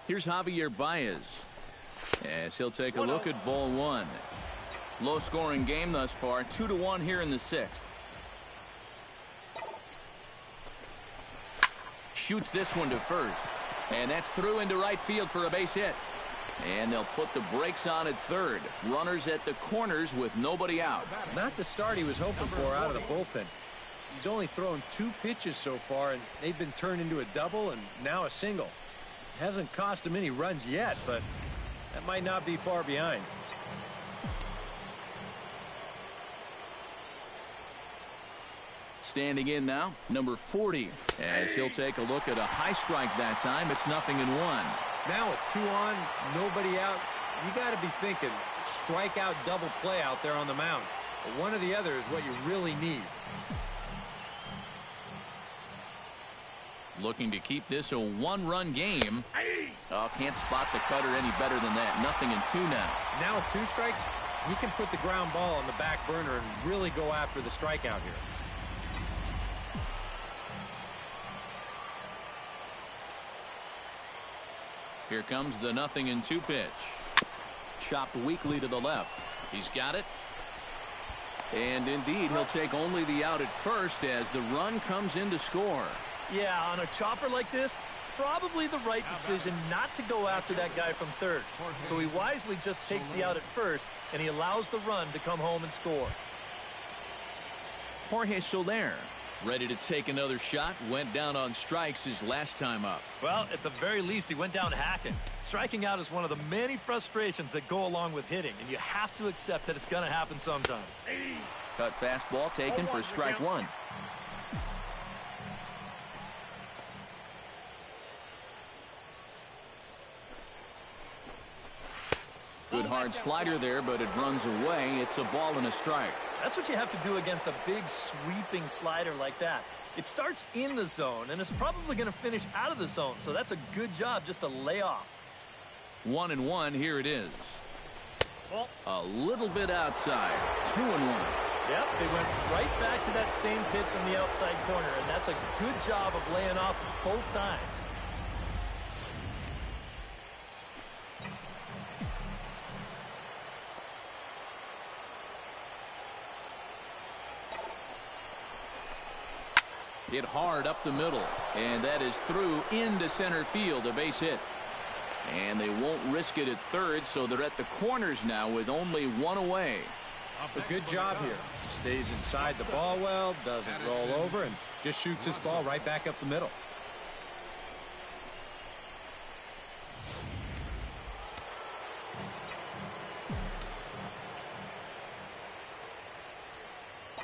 Here's Javier Baez as he'll take a look at ball 1. Low scoring game thus far. 2-1 here in the 6th. Shoots this one to first, and that's through into right field for a base hit. And they'll put the brakes on at third. Runners at the corners with nobody out. Not the start he was hoping for out of the bullpen. He's only thrown 2 pitches so far, and they've been turned into a double and now a single. Hasn't cost him any runs yet, but that might not be far behind. Standing in now, number 40, as he'll take a look at a high strike that time. It's 0-1. Now with 2 on, nobody out, you got to be thinking strikeout double play out there on the mound. But one or the other is what you really need. Looking to keep this a 1-run game. Oh, can't spot the cutter any better than that. 0-2 now. Now with 2 strikes, he can put the ground ball on the back burner and really go after the strikeout here. Here comes the 0-2 pitch. Chopped weakly to the left. He's got it. And indeed, he'll take only the out at first as the run comes in to score. Yeah, on a chopper like this, probably the right decision not to go after that guy from third. So he wisely just takes the out at first, and he allows the run to come home and score. Jorge Soler. Ready to take another shot. Went down on strikes his last time up. Well, at the very least, he went down hacking. Striking out is one of the many frustrations that go along with hitting, and you have to accept that it's going to happen sometimes. Cut fastball taken for strike one. Good hard slider there, but it runs away. It's a ball and a strike. That's what you have to do against a big sweeping slider like that. It starts in the zone, and it's probably going to finish out of the zone, so that's a good job just to lay off. 1-1, here it is. A little bit outside. 2-1. Yep, they went right back to that same pitch on the outside corner, and that's a good job of laying off both times. Hit hard up the middle, and that is through into center field, a base hit. And they won't risk it at third, so they're at the corners now with only one away. A good job here. Stays inside the ball well, doesn't roll over, and just shoots this ball right back up the middle.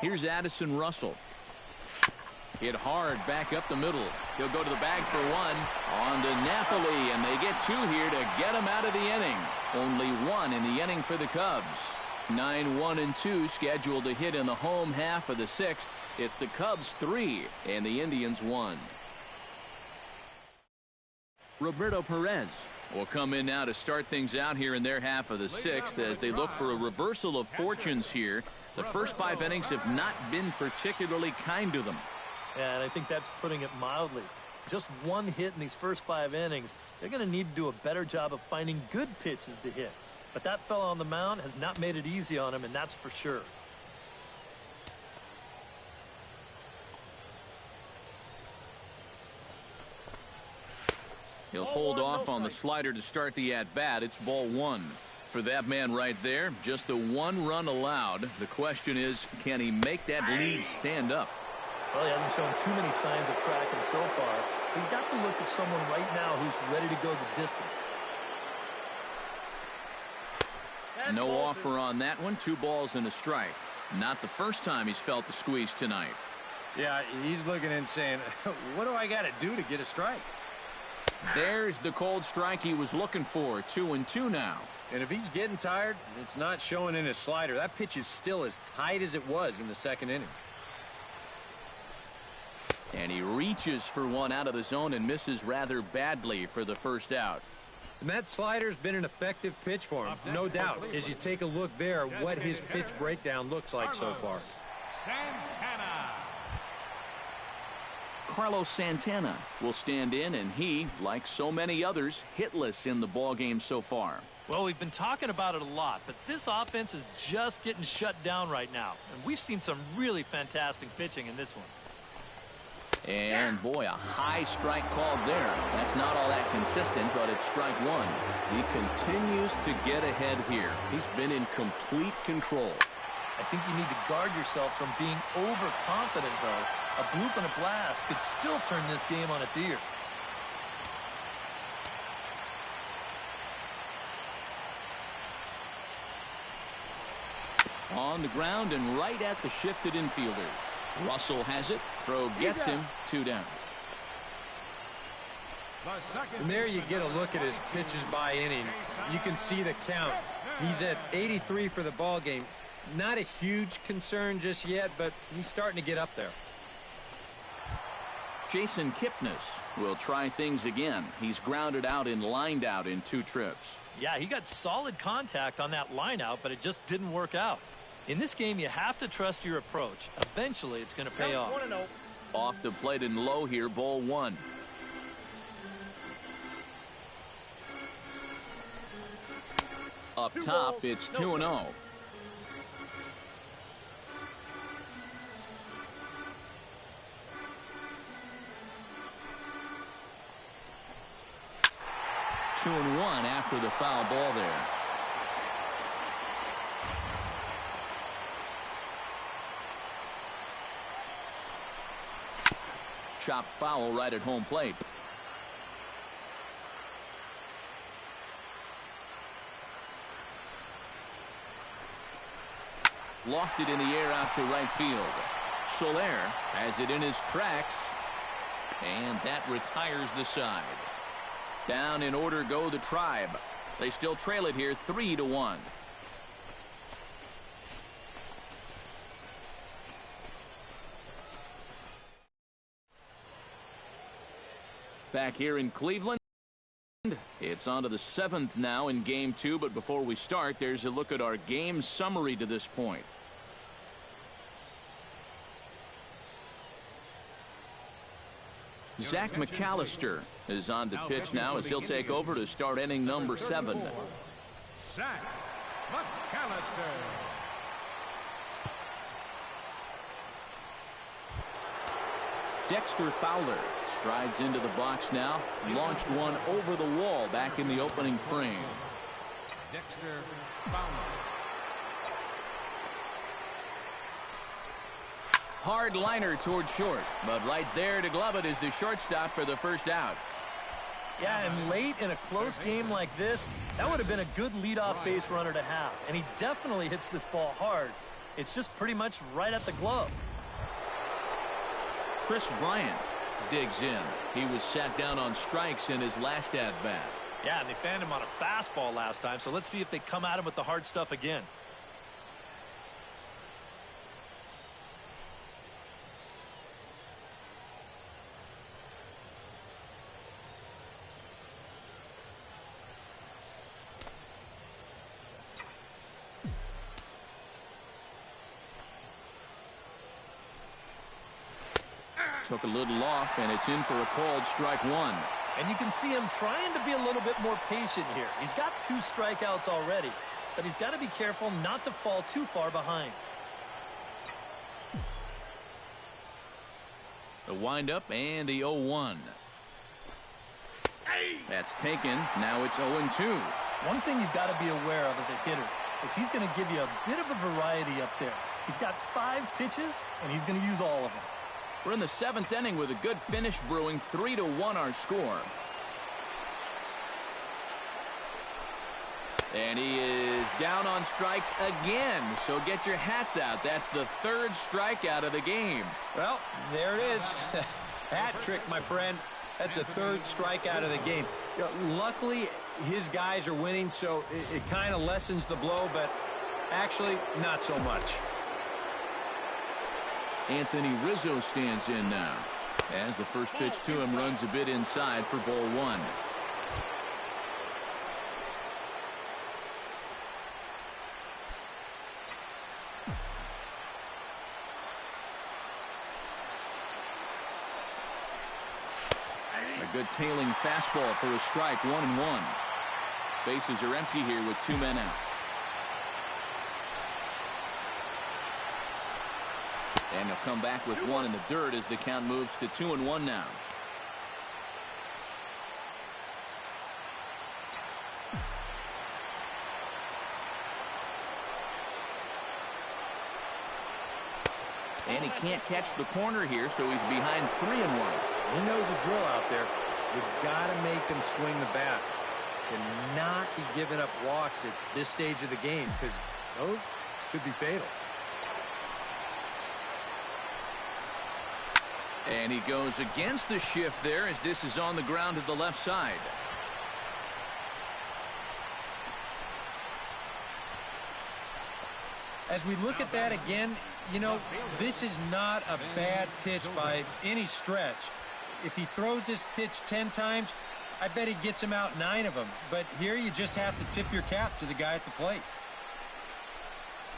Here's Addison Russell. Hit hard back up the middle. He'll go to the bag for one. On to Napoli, and they get two here to get him out of the inning. Only one in the inning for the Cubs. 9-1-2 scheduled to hit in the home half of the sixth. It's the Cubs 3 and the Indians 1. Roberto Perez will come in now to start things out here in their half of the sixth as they look for a reversal of fortunes here. The first 5 innings have not been particularly kind to them. Yeah, and I think that's putting it mildly. Just one hit in these first 5 innings. They're going to need to do a better job of finding good pitches to hit. But that fella on the mound has not made it easy on him, and that's for sure. He'll hold off on the slider to start the at-bat. It's ball 1. For that man right there, just the 1 run allowed. The question is, can he make that lead stand up? Well, he hasn't shown too many signs of cracking so far. He's got to look at someone right now who's ready to go the distance. No offer on that one. 2 balls and a strike. Not the first time he's felt the squeeze tonight. Yeah, he's looking and saying, what do I got to do to get a strike? There's the cold strike he was looking for. 2-2 now. And if he's getting tired, it's not showing in his slider. That pitch is still as tight as it was in the second inning. And he reaches for one out of the zone and misses rather badly for the first out. And that slider's been an effective pitch for him, no doubt. As you take a look there, what his pitch breakdown looks like so far. Santana. Carlos Santana will stand in, and he, like so many others, hitless in the ballgame so far. Well, we've been talking about it a lot, but this offense is just getting shut down right now. And we've seen some really fantastic pitching in this one. And, boy, a high strike called there. That's not all that consistent, but it's strike 1. He continues to get ahead here. He's been in complete control. I think you need to guard yourself from being overconfident, though. A bloop and a blast could still turn this game on its ear. On the ground and right at the shifted infielders. Russell has it. Throw gets him. 2 down. And there you get a look at his pitches by inning. You can see the count. He's at 83 for the ball game. Not a huge concern just yet, but he's starting to get up there. Jason Kipnis will try things again. He's grounded out and lined out in 2 trips. Yeah, he got solid contact on that line out, but it just didn't work out. In this game, you have to trust your approach. Eventually, it's going to pay off. Off the plate and low here, ball 1. Up top, it's 2-0. Two and 1 after the foul ball there. shop foul right at home plate. Lofted in the air out to right field. Soler has it in his tracks, and that retires the side. Down in order go the Tribe. They still trail it here 3-1. Back here in Cleveland, it's on to the 7th now in Game 2, but before we start, there's a look at our game summary to this point. Zach McAllister is on to pitch now as he'll take over to start inning number 7. Zach McAllister. Dexter Fowler strides into the box now. Launched one over the wall back in the opening frame. Dexter Fowler. Hard liner toward short, but right there to glove it is the shortstop for the first out. Yeah, and late in a close game like this, that would have been a good leadoff base runner to have. And he definitely hits this ball hard. It's just pretty much right at the glove. Chris Bryant digs in. He was sat down on strikes in his last at-bat. Yeah, and they fanned him on a fastball last time, so let's see if they come at him with the hard stuff again. Took a little off, and it's in for a called strike one. And you can see him trying to be a little bit more patient here. He's got 2 strikeouts already, but he's got to be careful not to fall too far behind. The windup and the 0-1. That's taken. Now it's 0-2. One thing you've got to be aware of as a hitter is he's going to give you a bit of a variety up there. He's got 5 pitches, and he's going to use all of them. We're in the 7th inning with a good finish brewing. 3-1 our score. And he is down on strikes again. So get your hats out. That's the 3rd strikeout of the game. Well, there it is. Hat trick, my friend. That's a 3rd strikeout of the game. You know, luckily, his guys are winning, so it kind of lessens the blow, but actually, not so much. Anthony Rizzo stands in now as the first pitch to him runs a bit inside for ball 1. A good tailing fastball for a strike. 1-1. Bases are empty here with 2 men out. And he'll come back with 1 in the dirt as the count moves to 2-1 now. And he can't catch the corner here, so he's behind 3-1. He knows the drill out there. You've got to make them swing the bat and not be giving up walks at this stage of the game, because those could be fatal. And he goes against the shift there as this is on the ground to the left side. As we look at that again, you know, this is not a bad pitch by any stretch. If he throws this pitch 10 times, I bet he gets him out 9 of them. But here you just have to tip your cap to the guy at the plate.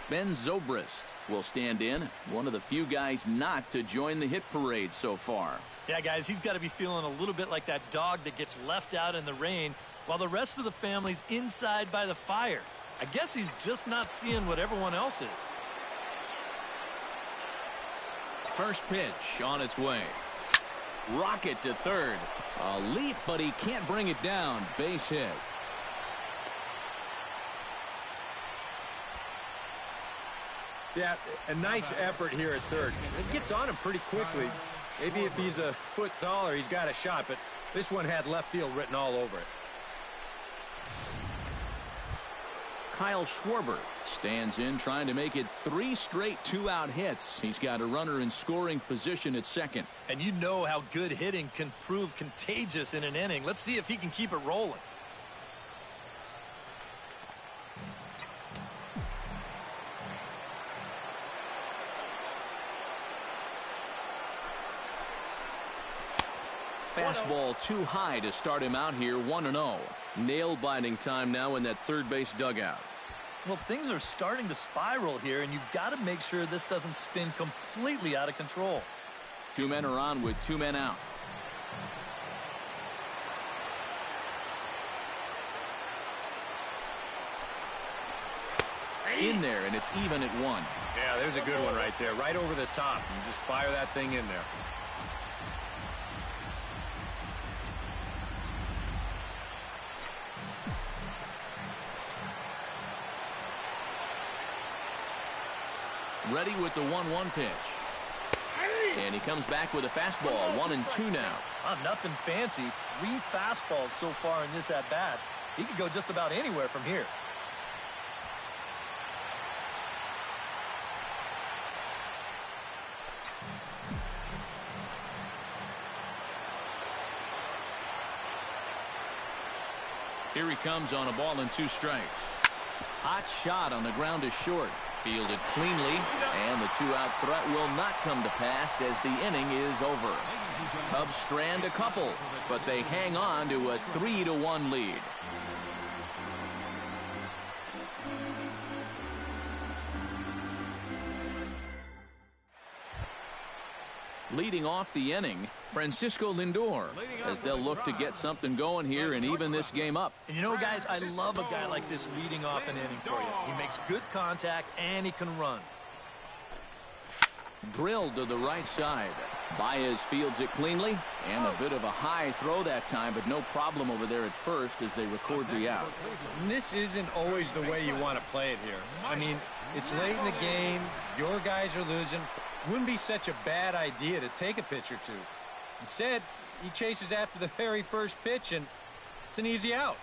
Ben Zobrist will stand in, one of the few guys not to join the hit parade so far. Yeah, guys, he's got to be feeling a little bit like that dog that gets left out in the rain while the rest of the family's inside by the fire. I guess he's just not seeing what everyone else is. First pitch on its way. Rocket to third. A leap, but he can't bring it down. Base hit. Yeah, a nice effort here at third. It gets on him pretty quickly, Maybe if he's a foot taller, he's got a shot, but this one had left field written all over it. Kyle Schwarber stands in, trying to make it 3 straight 2-out hits. He's got a runner in scoring position at second. And you know how good hitting can prove contagious in an inning. Let's see if he can keep it rolling. Fastball too high to start him out here, 1-0. Nail-biting time now in that third base dugout. Well, things are starting to spiral here, and you've got to make sure this doesn't spin completely out of control. 2 men are on with 2 men out. In there, and it's even at 1. Yeah, there's a good one right there, right over the top. You just fire that thing in there. Ready with the 1-1 pitch. And he comes back with a fastball, 1-2 now. Nothing fancy. 3 fastballs so far in this at-bat. He could go just about anywhere from here. Here he comes on a ball and 2 strikes. Hot shot on the ground is short. Fielded cleanly, and the 2-out threat will not come to pass as the inning is over. Cubs strand a couple, but they hang on to a 3-1 lead. Leading off the inning, Francisco Lindor, as they'll look to get something going here and even this game up. And you know, guys, I love a guy like this leading off an inning for you. He makes good contact, and he can run. Drilled to the right side. Baez fields it cleanly, and a bit of a high throw that time, but no problem over there at first as they record the out. And this isn't always the way you want to play it here. I mean, it's late in the game. Your guys are losing. Wouldn't be such a bad idea to take a pitch or 2. Instead, he chases after the very first pitch, and it's an easy out.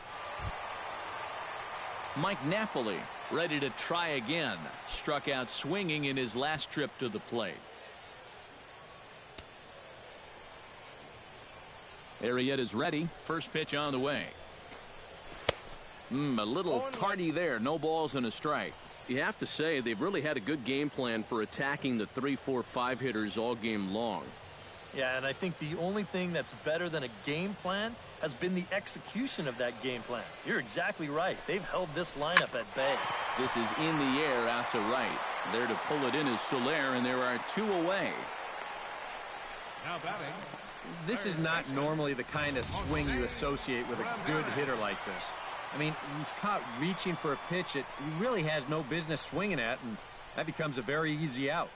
Mike Napoli ready to try again. Struck out swinging in his last trip to the plate. Arrieta's ready. First pitch on the way. A little party there. No balls and a strike. You have to say they've really had a good game plan for attacking the 3, 4, 5 hitters all game long. Yeah, and I think the only thing that's better than a game plan has been the execution of that game plan. You're exactly right. They've held this lineup at bay. This is in the air out to right. There to pull it in is Soler, and there are 2 away. Now batting. This is not normally the kind of swing you associate with a good hitter like this. I mean, he's caught reaching for a pitch that he really has no business swinging at, and that becomes a very easy out.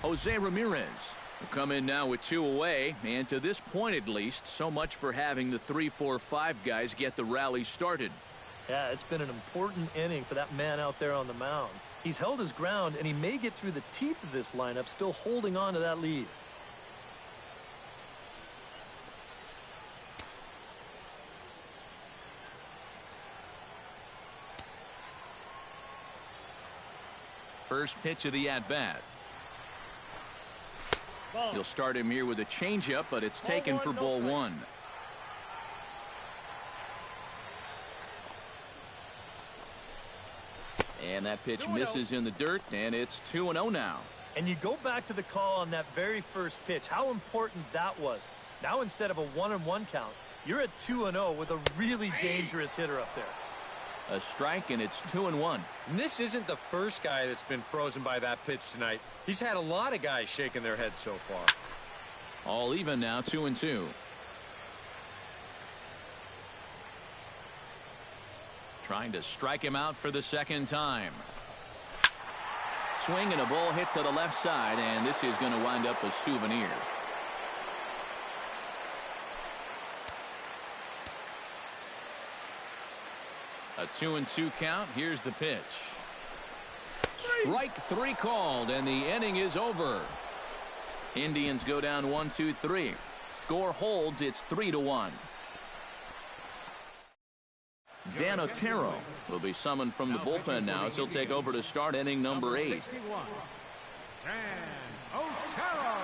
Jose Ramirez will come in now with 2 away, and to this point at least, so much for having the 3, 4, 5 guys get the rally started. Yeah, it's been an important inning for that man out there on the mound. He's held his ground, and he may get through the teeth of this lineup, still holding on to that lead. First pitch of the at-bat. He'll start him here with a changeup, but it's taken for ball 1. And that pitch misses in the dirt, and it's 2-0 now. And you go back to the call on that very first pitch, how important that was. Now instead of a 1-1 count, you're at 2-0 with a really dangerous hitter up there. A strike, and it's 2-1. And this isn't the first guy that's been frozen by that pitch tonight. He's had a lot of guys shaking their heads so far. All even now, 2-2. Trying to strike him out for the second time. Swing and a ball hit to the left side, and this is going to wind up a souvenir. A 2-2 count. Here's the pitch. Strike 3 called, and the inning is over. Indians go down 1-2-3. Score holds. It's 3-1. Dan Otero will be summoned from the bullpen now, as he'll take over to start inning number 8. 61. Dan Otero.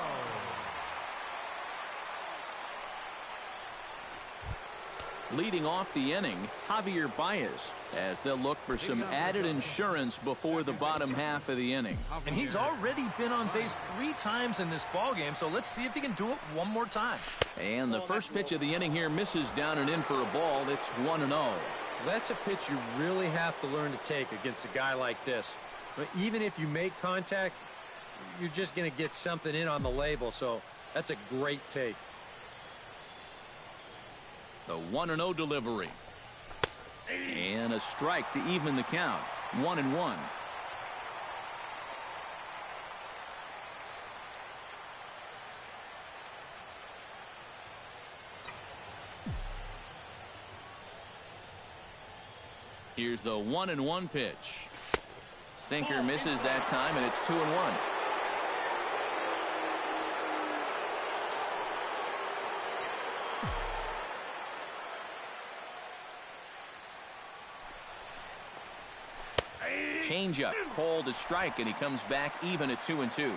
Leading off the inning, Javier Baez, as they'll look for some added insurance before the bottom half of the inning. And he's already been on base 3 times in this ballgame, so let's see if he can do it one more time. And the first pitch of the inning here misses down and in for a ball. It's 1-0. That's a pitch you really have to learn to take against a guy like this. But even if you make contact, you're just going to get something in on the label, so that's a great take. The 1-0 delivery. And a strike to even the count. 1-1. Here's the 1-1 pitch. Sinker misses that time, and it's 2-1. Changeup called a strike, and he comes back even at 2-2.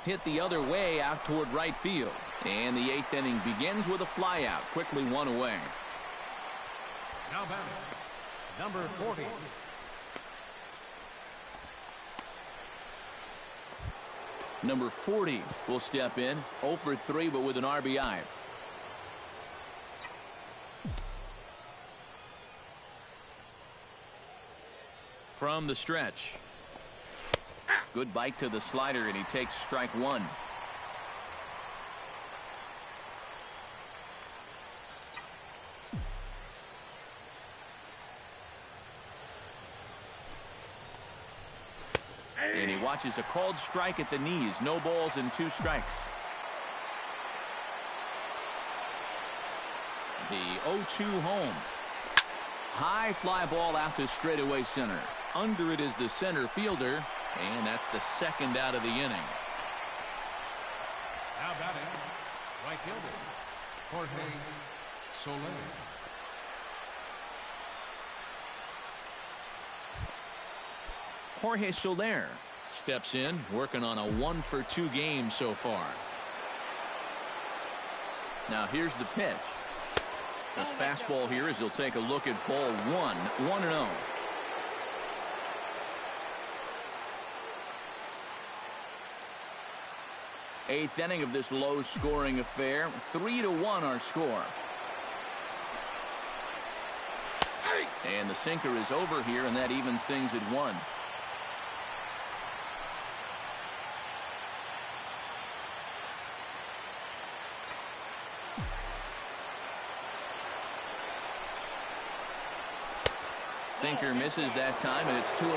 Hit the other way out toward right field. And the 8th inning begins with a flyout, quickly one away. Now batting, number 40. Number 40 will step in, 0 for 3, but with an RBI. From the stretch. Good bite to the slider, and he takes strike 1. And he watches a called strike at the knees. No balls and 2 strikes. The 0-2 home. High fly ball out to straightaway center. Under it is the center fielder, and that's the 2nd out of the inning. Now batting, right fielder, Jorge Soler. Jorge Soler steps in, working on a 1 for 2 game so far. Now here's the pitch. The fastball here as he'll take a look at ball 1, 1-0. Eighth inning of this low-scoring affair. 3-1 our score. And the sinker is over here, and that evens things at 1. Sinker misses that time, and it's 2-1.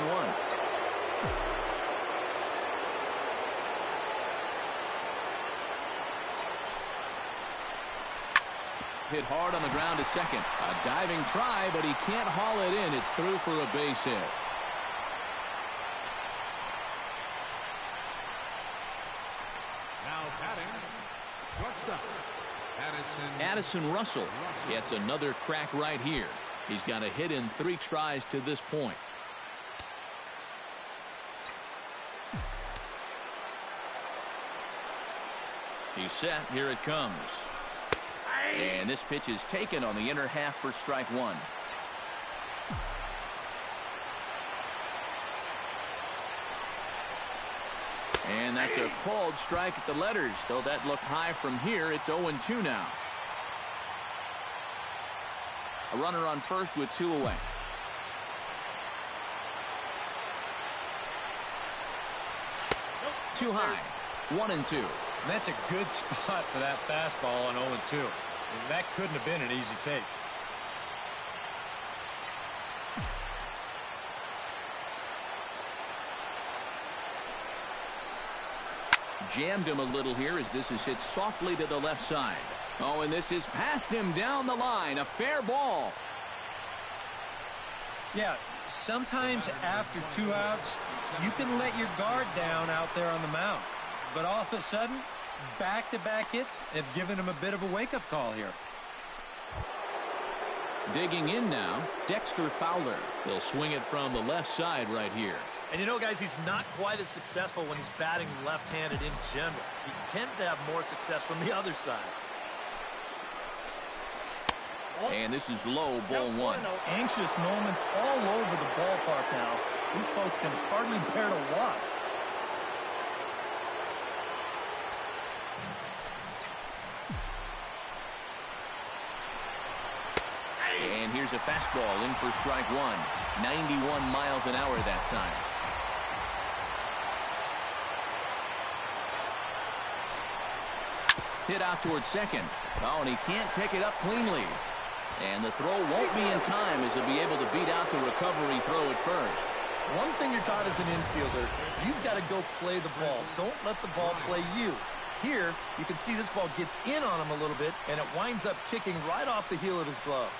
Hit hard on the ground to second. A diving try, but he can't haul it in. It's through for a base hit. Now batting, shortstop, Addison Russell gets another crack right here. He's got a hit in 3 tries to this point. He's set. Here it comes. And this pitch is taken on the inner half for strike 1. And that's a called strike at the letters. Though that looked high from here, it's 0-2 now. A runner on first with 2 away. Too high. 1-2. And that's a good spot for that fastball on 0-2. And that couldn't have been an easy take. Jammed him a little here as this is hit softly to the left side. Oh, and this is past him down the line. A fair ball. Yeah, sometimes after 2 outs, you can let your guard down out there on the mound. But all of a sudden, back-to-back hits have given him a bit of a wake-up call here. Digging in now, Dexter Fowler. He'll swing it from the left side right here. And you know, guys, he's not quite as successful when he's batting left-handed in general. He tends to have more success from the other side. And this is low, ball one. Anxious moments all over the ballpark now. These folks can hardly bear to watch. And here's a fastball in for strike one. 91 miles an hour that time. Hit out towards second. Oh, and he can't pick it up cleanly. And the throw won't be in time as he'll be able to beat out the recovery throw at first. One thing you're taught as an infielder, you've got to go play the ball. Don't let the ball play you. Here, you can see this ball gets in on him a little bit, and it winds up kicking right off the heel of his glove.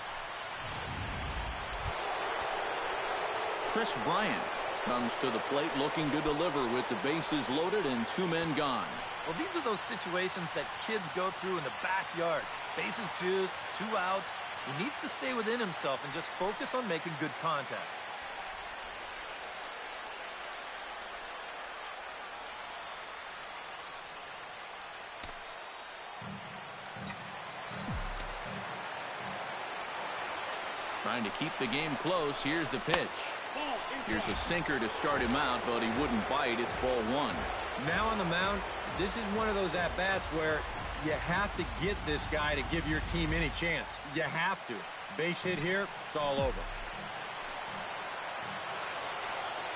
Chris Bryant comes to the plate looking to deliver with the bases loaded and 2 men gone. Well, these are those situations that kids go through in the backyard. Bases juiced, 2 outs. He needs to stay within himself and just focus on making good contact. Trying to keep the game close. Here's the pitch. Here's a sinker to start him out, but he wouldn't bite. It's ball one. Now on the mound, this is one of those at-bats where you have to get this guy to give your team any chance. You have to. Base hit here, it's all over.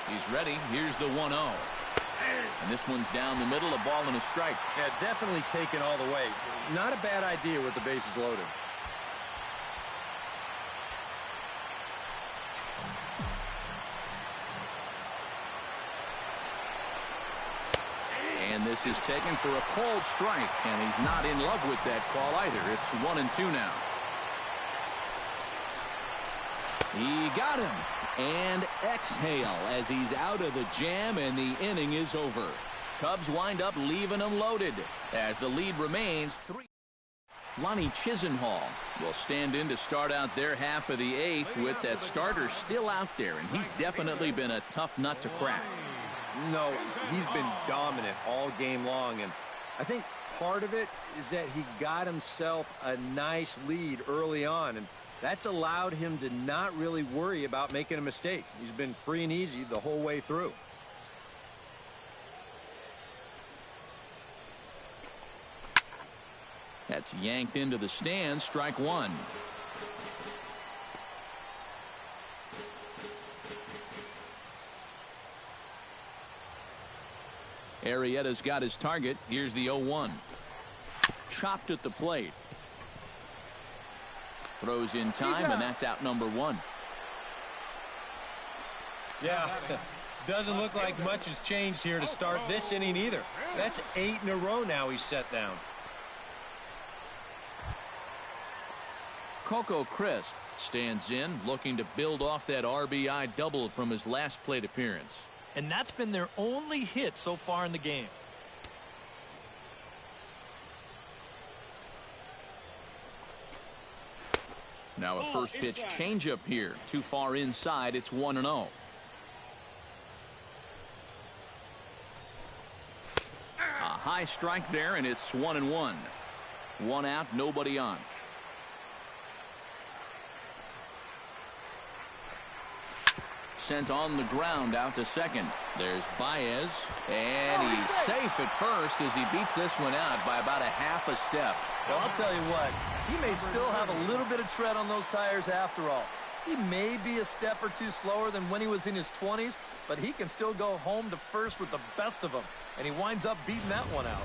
He's ready. Here's the 1-0. And this one's down the middle, a ball and a strike. Yeah, definitely taken all the way. Not a bad idea with the bases loaded. And this is taken for a called strike, and he's not in love with that call either. It's 1-2 now. He got him. And exhale as he's out of the jam, and the inning is over. Cubs wind up leaving him loaded as the lead remains 3. Lonnie Chisenhall will stand in to start out their half of the 8th with that starter still out there, and he's definitely been a tough nut to crack. No, he's been dominant all game long, and I think part of it is that he got himself a nice lead early on, and that's allowed him to not really worry about making a mistake. He's been free and easy the whole way through. That's yanked into the stands. Strike one. Arrieta's got his target. Here's the 0-1. Chopped at the plate. Throws in time, and that's out number 1. Yeah, doesn't look like much has changed here to start this inning either. That's 8 in a row now he's set down. Coco Crisp stands in, looking to build off that RBI double from his last plate appearance. And that's been their only hit so far in the game. Now a first pitch changeup here. Too far inside. It's 1-0. A high strike there, and it's 1-1. 1 out, nobody on. Sent on the ground out to second. There's Baez, and he's safe at first as he beats this one out by about a half a step. Well, I'll tell you what, he may still have a little bit of tread on those tires after all. He may be a step or two slower than when he was in his 20s, but he can still go home to first with the best of them, and he winds up beating that one out.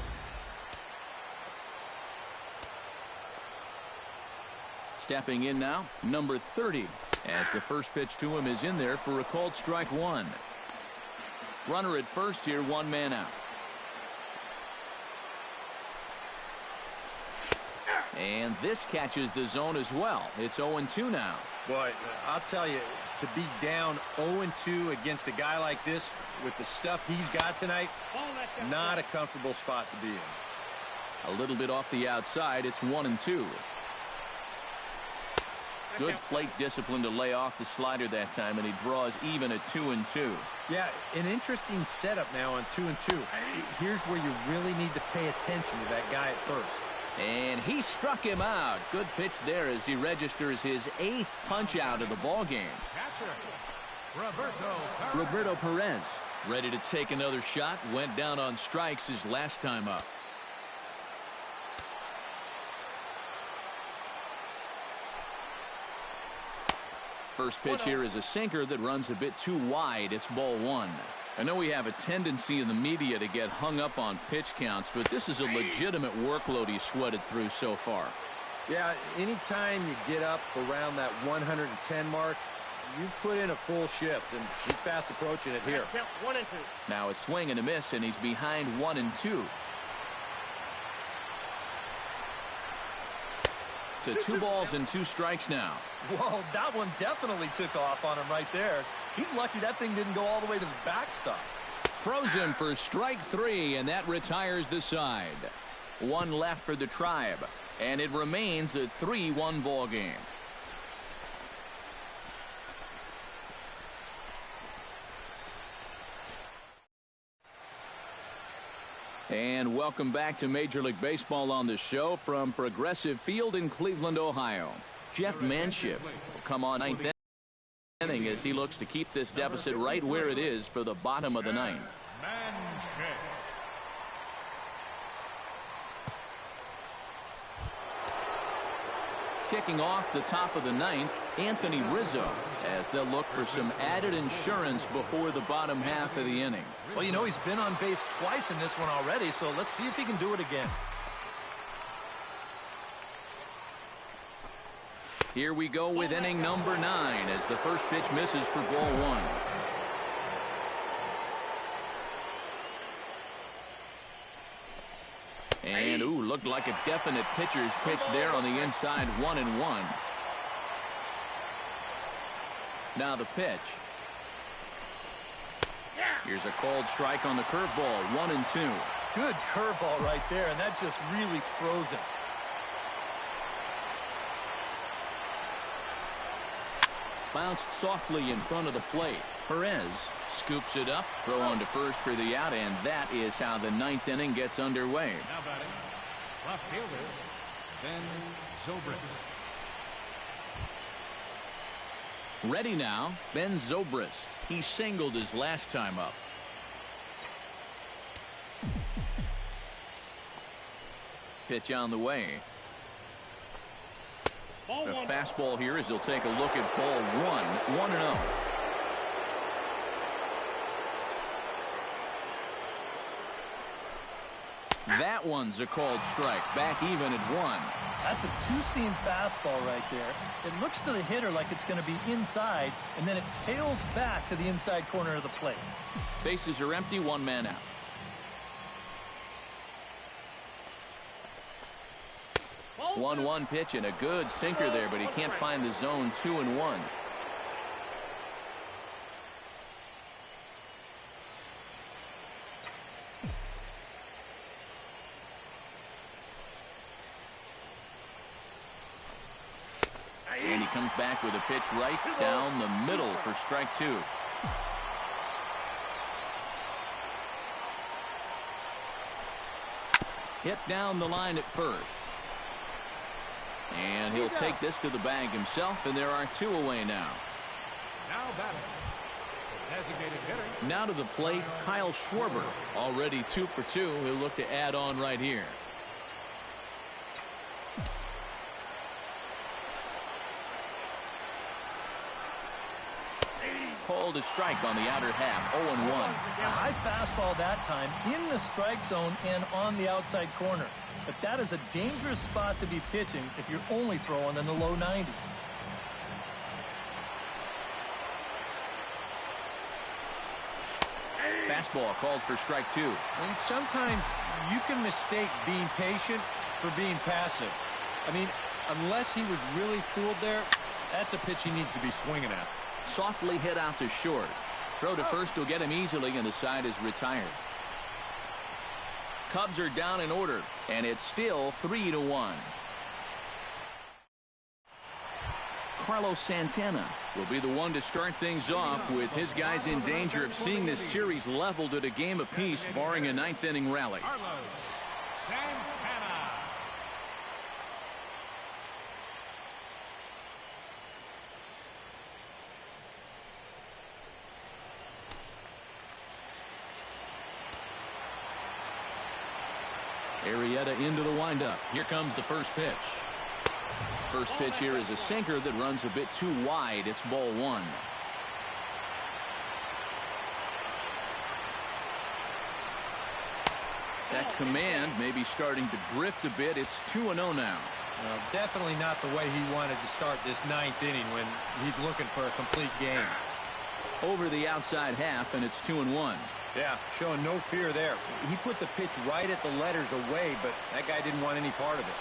Stepping in now, number 30, as the first pitch to him is in there for a called strike one. Runner at first here, 1 man out. And this catches the zone as well. It's 0-2 now. Boy, I'll tell you, to be down 0-2 against a guy like this with the stuff he's got tonight, not a comfortable spot to be in. A little bit off the outside. It's 1-2. Good plate discipline to lay off the slider that time, and he draws even at 2-2. Yeah, an interesting setup now on 2-2. Here's where you really need to pay attention to that guy at first. And he struck him out. Good pitch there as he registers his 8th punch out of the ball game. Catcher, Roberto Perez ready to take another shot. Went down on strikes his last time up. First pitch here is a sinker that runs a bit too wide. It's ball 1. I know we have a tendency in the media to get hung up on pitch counts, but this is a legitimate workload he's sweated through so far. Yeah, anytime you get up around that 110 mark, you put in a full shift, and he's fast approaching it here. 1-2. Now it's swing and a miss, and he's behind 1-2. To 2 balls and 2 strikes now. Whoa, that one definitely took off on him right there. He's lucky that thing didn't go all the way to the backstop. Frozen for strike 3, and that retires the side. 1 left for the Tribe, and it remains a 3-1 ball game. And welcome back to Major League Baseball on the show from Progressive Field in Cleveland, Ohio. Jeff Manship will come on 9th inning as he looks to keep this deficit right where it is for the bottom of the 9th. Kicking off the top of the 9th, Anthony Rizzo, as they'll look for some added insurance before the bottom half of the inning. Well, you know, he's been on base twice in this one already, so let's see if he can do it again. Here we go with inning number 9 as the first pitch misses for ball 1. And, ooh, looked like a definite pitcher's pitch there on the inside, 1-1. Now the pitch. Here's a called strike on the curveball, 1-2. Good curveball right there, and that just really froze him. Bounced softly in front of the plate. Perez scoops it up, throw on to first for the out, and that is how the 9th inning gets underway. Now batting, left fielder, Ben Zobrist. Ready now, Ben Zobrist. He singled his last time up. Pitch on the way. A fastball here as he'll take a look at ball 1, 1-0. That one's a called strike, back even at 1. That's a two-seam fastball right there. It looks to the hitter like it's going to be inside, and then it tails back to the inside corner of the plate. Bases are empty, 1 man out. Ball 1-1 pitch and a good sinker there, but he can't find the zone. 2-1. And he comes back with a pitch right down the middle for strike 2. Hit down the line at first. And he'll take this to the bag himself, and there are 2 away now. Now batting, the designated hitter. Now to the plate, Kyle Schwarber, already 2 for 2. He'll look to add on right here. Called a strike on the outer half, 0-1. A high fastball that time in the strike zone and on the outside corner. But that is a dangerous spot to be pitching if you're only throwing in the low 90s. Fastball called for strike 2. And sometimes you can mistake being patient for being passive. I mean, unless he was really fooled there, that's a pitch he needs to be swinging at. Softly hit out to short. Throw to first will get him easily, and the side is retired. Cubs are down in order, and it's still 3-1. Carlos Santana will be the one to start things off, with his guys in danger of seeing this series leveled at a game apiece, barring a ninth-inning rally. Carlos Santana. Arrieta into the windup. Here comes the first pitch. First pitch here is a sinker that runs a bit too wide. It's ball one. That command may be starting to drift a bit. It's 2-0 now. Definitely not the way he wanted to start this ninth inning when he's looking for a complete game. Over the outside half, and it's 2-1. Yeah, showing no fear there. He put the pitch right at the letters away, but that guy didn't want any part of it.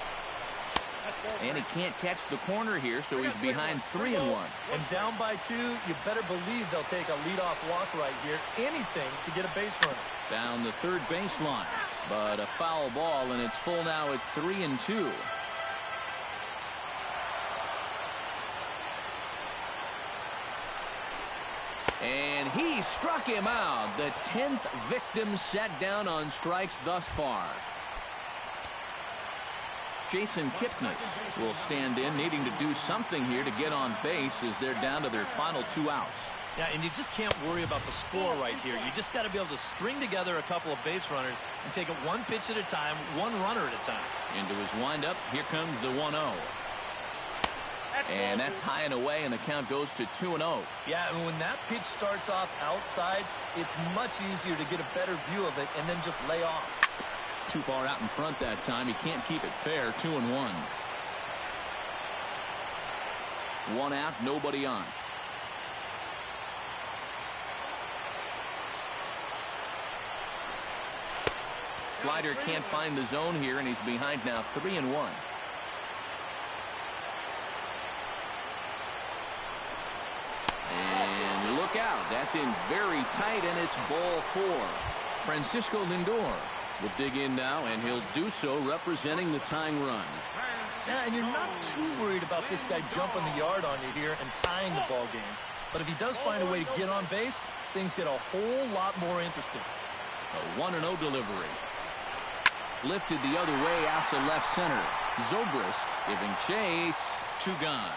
And he can't catch the corner here, so he's behind 3-1. And down by 2, you better believe they'll take a leadoff walk right here. Anything to get a base runner. Down the third baseline, but a foul ball, and it's full now at 3-2. And he struck him out. The 10th victim set down on strikes thus far. Jason Kipnis will stand in, needing to do something here to get on base as they're down to their final 2 outs. Yeah, and you just can't worry about the score right here. You just got to be able to string together a couple of base runners and take it one pitch at a time, one runner at a time. Into his windup, here comes the 1-0. And that's high and away, and the count goes to 2-0. Yeah, and when that pitch starts off outside, it's much easier to get a better view of it and then just lay off. Too far out in front that time. He can't keep it fair. 2-1. 1 out, nobody on. Slider can't find the zone here, and he's behind now 3-1. And look out. That's in very tight, and it's ball 4. Francisco Lindor will dig in now, and he'll do so representing the tying run. Yeah, and you're not too worried about this guy jumping the yard on you here and tying the ball game. But if he does find a way to get on base, things get a whole lot more interesting. A 1-0 delivery. Lifted the other way out to left center. Zobrist giving chase. 2 gone.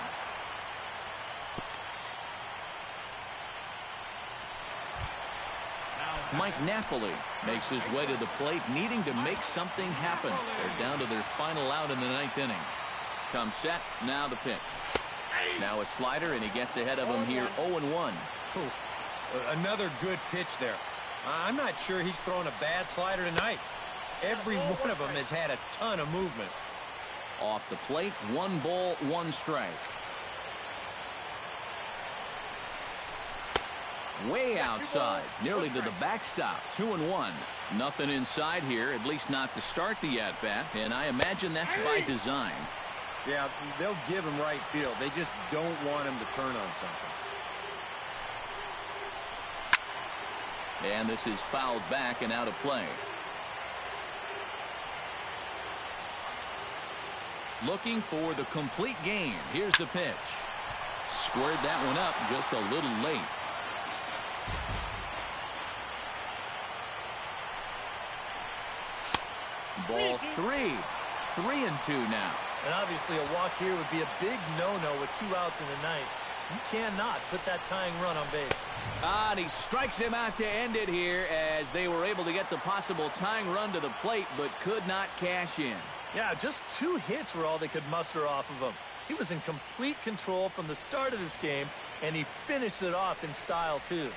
Mike Napoli makes his way to the plate, needing to make something happen. They're down to their final out in the 9th inning. Comes set, now the pitch. Now a slider, and he gets ahead of him here, 0-1. Another good pitch there. I'm not sure he's throwing a bad slider tonight. Every one of them has had a ton of movement. Off the plate, 1 ball, 1 strike. Way outside, nearly to the backstop. 2-1. Nothing inside here, at least not to start the at-bat, and I imagine that's by design. Yeah, they'll give him right field. They just don't want him to turn on something. And this is fouled back and out of play. Looking for the complete game. Here's the pitch. Squared that one up just a little late. Ball 3. 3-2 now. And obviously a walk here would be a big no-no with 2 outs in the 9th. You cannot put that tying run on base. And he strikes him out to end it here, as they were able to get the possible tying run to the plate but could not cash in. Yeah, just 2 hits were all they could muster off of him. He was in complete control from the start of this game, and he finished it off in style too.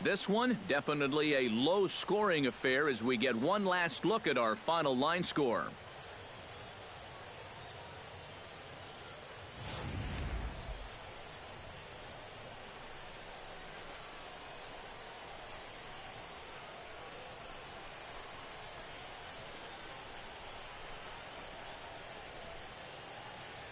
This one, definitely a low-scoring affair as we get one last look at our final line score.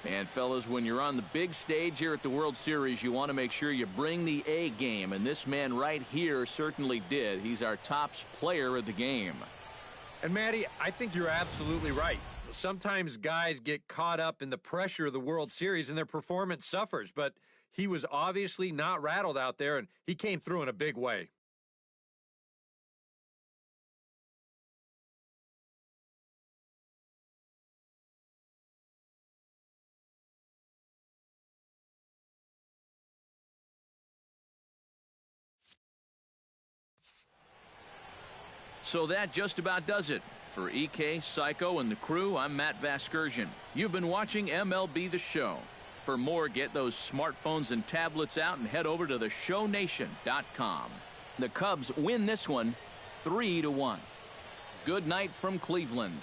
And, fellas, when you're on the big stage here at the World Series, you want to make sure you bring the A game. And this man right here certainly did. He's our top player of the game. And, Matty, I think you're absolutely right. Sometimes guys get caught up in the pressure of the World Series and their performance suffers. But he was obviously not rattled out there, and he came through in a big way. So that just about does it. For EK, Psycho, and the crew, I'm Matt Vasgersian. You've been watching MLB The Show. For more, get those smartphones and tablets out and head over to theshownation.com. The Cubs win this one 3-1. Good night from Cleveland.